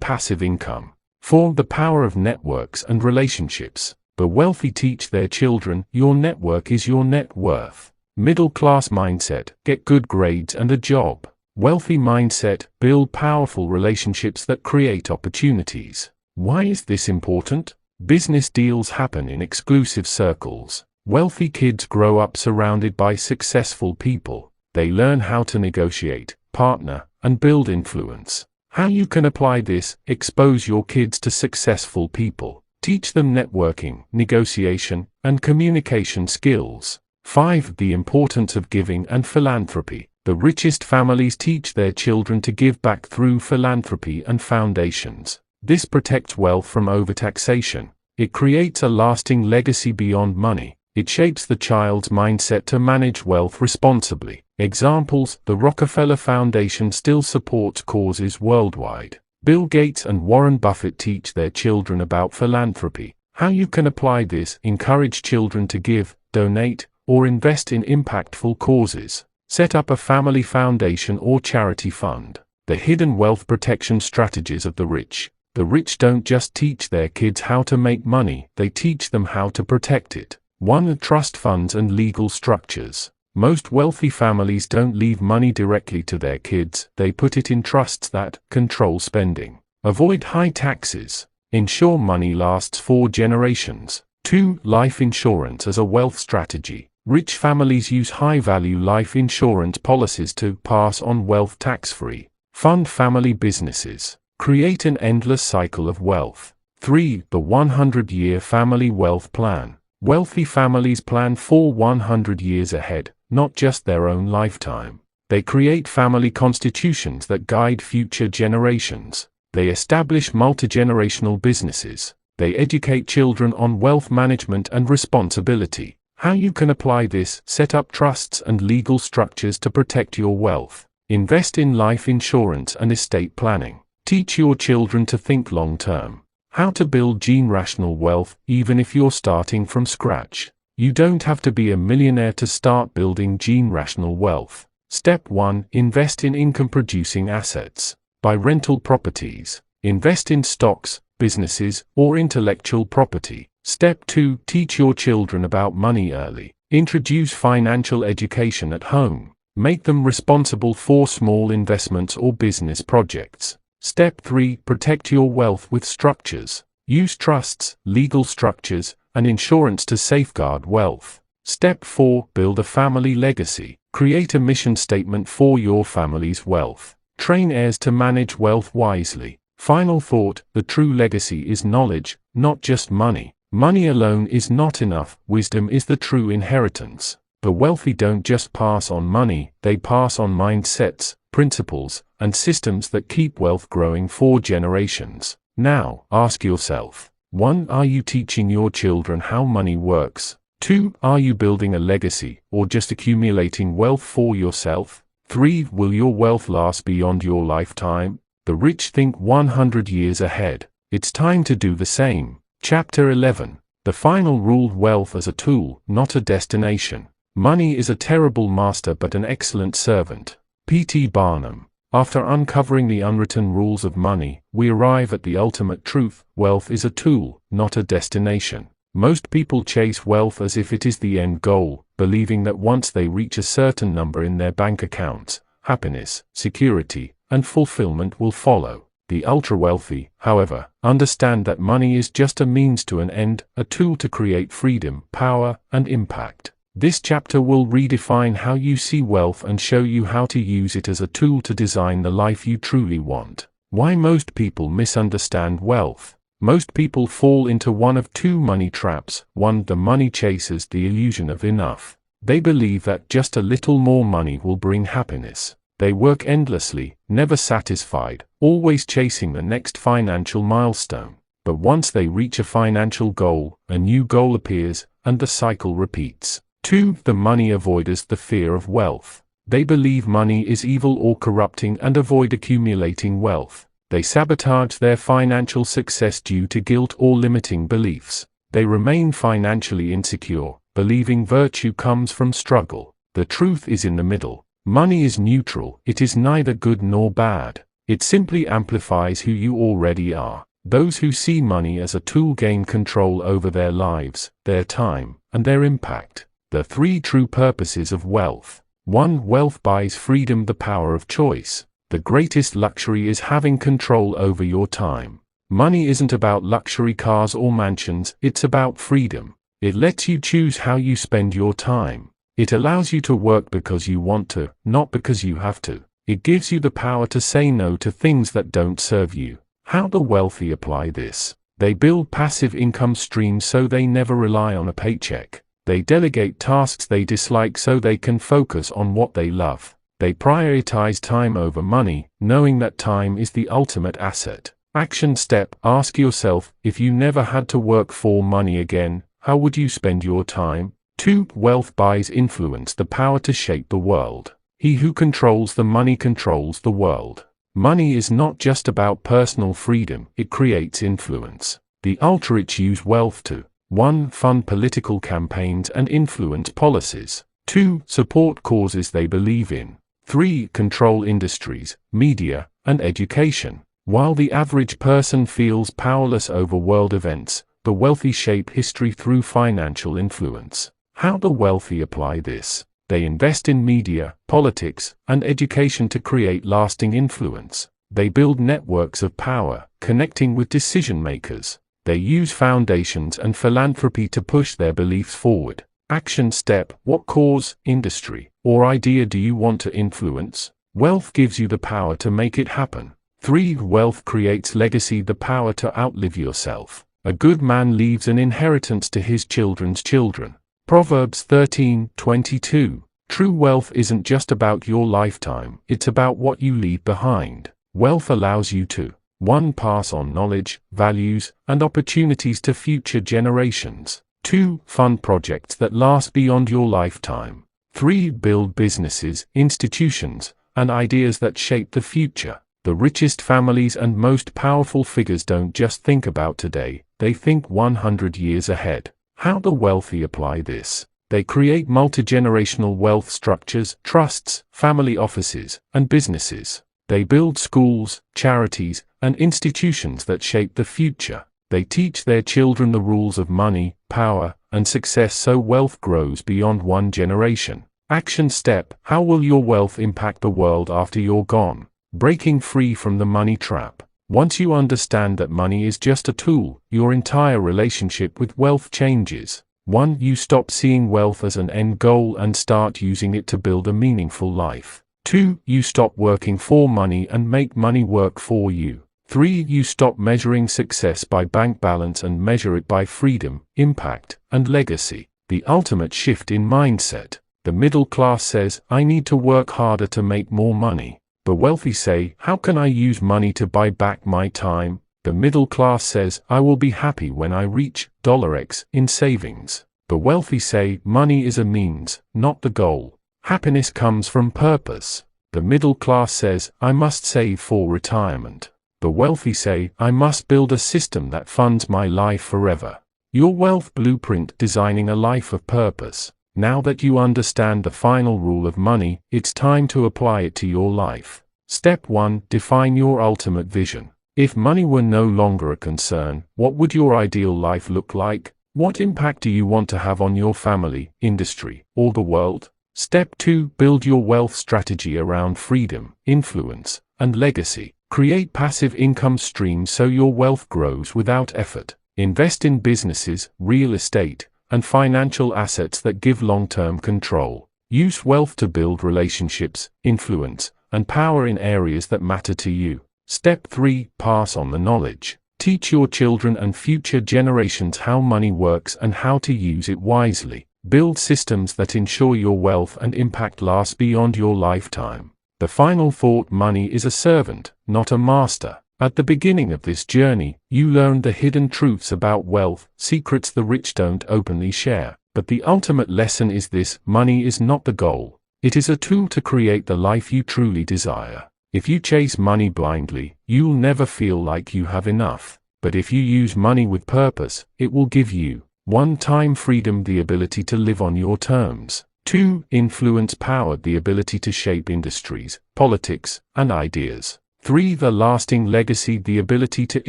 passive income. 4. The power of networks and relationships. The wealthy teach their children, your network is your net worth. Middle class mindset: get good grades and a job. Wealthy mindset: build powerful relationships that create opportunities. Why is this important? Business deals happen in exclusive circles. Wealthy kids grow up surrounded by successful people. They learn how to negotiate, partner, and build influence. How you can apply this: expose your kids to successful people. Teach them networking, negotiation, and communication skills. 5. The importance of giving and philanthropy. The richest families teach their children to give back through philanthropy and foundations. This protects wealth from overtaxation. It creates a lasting legacy beyond money. It shapes the child's mindset to manage wealth responsibly. Examples: the Rockefeller Foundation still supports causes worldwide. Bill Gates and Warren Buffett teach their children about philanthropy. How you can apply this: encourage children to give, donate, or invest in impactful causes. Set up a family foundation or charity fund. The hidden wealth protection strategies of the rich. The rich don't just teach their kids how to make money, they teach them how to protect it. 1. Trust funds and legal structures. Most wealthy families don't leave money directly to their kids, they put it in trusts that control spending. Avoid high taxes. Ensure money lasts 4 generations. 2. Life insurance as a wealth strategy. Rich families use high-value life insurance policies to pass on wealth tax-free. Fund family businesses. Create an endless cycle of wealth. 3. The 100-year family wealth plan. Wealthy families plan for 100 years ahead, not just their own lifetime. They create family constitutions that guide future generations. They establish multi-generational businesses. They educate children on wealth management and responsibility. How you can apply this: set up trusts and legal structures to protect your wealth. Invest in life insurance and estate planning. Teach your children to think long-term. How to build generational wealth, even if you're starting from scratch. You don't have to be a millionaire to start building generational wealth. Step 1. Invest in income-producing assets. Buy rental properties. Invest in stocks, businesses, or intellectual property. Step 2. Teach your children about money early. Introduce financial education at home. Make them responsible for small investments or business projects. Step 3. Protect your wealth with structures. Use trusts, legal structures, and insurance to safeguard wealth. Step 4. Build a family legacy. Create a mission statement for your family's wealth. Train heirs to manage wealth wisely. Final thought: the true legacy is knowledge, not just money. Money alone is not enough. Wisdom is the true inheritance. The wealthy don't just pass on money, they pass on mindsets, principles, and systems that keep wealth growing for generations. Now, ask yourself: 1. Are you teaching your children how money works? 2. Are you building a legacy, or just accumulating wealth for yourself? 3. Will your wealth last beyond your lifetime? The rich think 100 years ahead. It's time to do the same. Chapter 11. The final rule: wealth as a tool, not a destination. Money is a terrible master but an excellent servant. P.T. Barnum. After uncovering the unwritten rules of money, we arrive at the ultimate truth: wealth is a tool, not a destination. Most people chase wealth as if it is the end goal, believing that once they reach a certain number in their bank accounts, happiness, security, and fulfillment will follow. The ultra-wealthy, however, understand that money is just a means to an end, a tool to create freedom, power, and impact. This chapter will redefine how you see wealth and show you how to use it as a tool to design the life you truly want. Why most people misunderstand wealth. Most people fall into one of two money traps. 1. The money chasers, the illusion of enough. They believe that just a little more money will bring happiness. They work endlessly, never satisfied, always chasing the next financial milestone. But once they reach a financial goal, a new goal appears, and the cycle repeats. 2. The money avoiders, the fear of wealth. They believe money is evil or corrupting and avoid accumulating wealth. They sabotage their financial success due to guilt or limiting beliefs. They remain financially insecure, believing virtue comes from struggle. The truth is in the middle. Money is neutral. It is neither good nor bad. It simply amplifies who you already are. Those who see money as a tool gain control over their lives, their time, and their impact. The 3 true purposes of wealth. 1. Wealth buys freedom, the power of choice. The greatest luxury is having control over your time. Money isn't about luxury cars or mansions, it's about freedom. It lets you choose how you spend your time. It allows you to work because you want to, not because you have to. It gives you the power to say no to things that don't serve you. How the wealthy apply this. They build passive income streams so they never rely on a paycheck. They delegate tasks they dislike so they can focus on what they love. They prioritize time over money, knowing that time is the ultimate asset. Action step: ask yourself, if you never had to work for money again, how would you spend your time? 2. Wealth buys influence, the power to shape the world. He who controls the money controls the world. Money is not just about personal freedom, it creates influence. The ultra-rich use wealth to 1. Fund political campaigns and influence policies. 2. Support causes they believe in. 3. Control industries, media, and education. While the average person feels powerless over world events, the wealthy shape history through financial influence. How the wealthy apply this. They invest in media, politics, and education to create lasting influence. They build networks of power, connecting with decision makers. They use foundations and philanthropy to push their beliefs forward. Action step: what cause, industry, or idea do you want to influence? Wealth gives you the power to make it happen. 3. Wealth creates legacy, the power to outlive yourself. A good man leaves an inheritance to his children's children. Proverbs 13:22. True wealth isn't just about your lifetime, it's about what you leave behind. Wealth allows you to 1. Pass on knowledge, values, and opportunities to future generations. 2. Fund projects that last beyond your lifetime. 3. Build businesses, institutions, and ideas that shape the future. The richest families and most powerful figures don't just think about today, they think 100 years ahead. How the wealthy apply this? They create multi-generational wealth structures, trusts, family offices, and businesses. They build schools, charities, and institutions that shape the future. They teach their children the rules of money, power, and success so wealth grows beyond one generation. Action step: how will your wealth impact the world after you're gone? Breaking free from the money trap. Once you understand that money is just a tool, your entire relationship with wealth changes. 1. You stop seeing wealth as an end goal and start using it to build a meaningful life. 2. You stop working for money and make money work for you. 3. You stop measuring success by bank balance and measure it by freedom, impact, and legacy. The ultimate shift in mindset. The middle class says, I need to work harder to make more money. The wealthy say, how can I use money to buy back my time? The middle class says, I will be happy when I reach $X in savings. The wealthy say, money is a means, not the goal. Happiness comes from purpose. The middle class says, I must save for retirement. The wealthy say, I must build a system that funds my life forever. Your wealth blueprint: designing a life of purpose. Now that you understand the final rule of money, it's time to apply it to your life. Step 1. Define your ultimate vision. If money were no longer a concern, what would your ideal life look like? What impact do you want to have on your family, industry, or the world? Step 2. Build your wealth strategy around freedom, influence, and legacy. Create passive income streams so your wealth grows without effort. Invest in businesses, real estate, and financial assets that give long-term control. Use wealth to build relationships, influence, and power in areas that matter to you. Step 3. Pass on the knowledge. Teach your children and future generations how money works and how to use it wisely. Build systems that ensure your wealth and impact last beyond your lifetime. The final thought: money is a servant, not a master. At the beginning of this journey, you learned the hidden truths about wealth, secrets the rich don't openly share. But the ultimate lesson is this: money is not the goal. It is a tool to create the life you truly desire. If you chase money blindly, you'll never feel like you have enough. But if you use money with purpose, it will give you 1. Time freedom, the ability to live on your terms. 2. Influence power, the ability to shape industries, politics, and ideas. 3. The lasting legacy, the ability to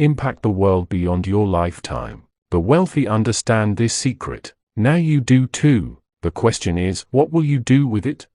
impact the world beyond your lifetime. The wealthy understand this secret. Now you do too. The question is, what will you do with it?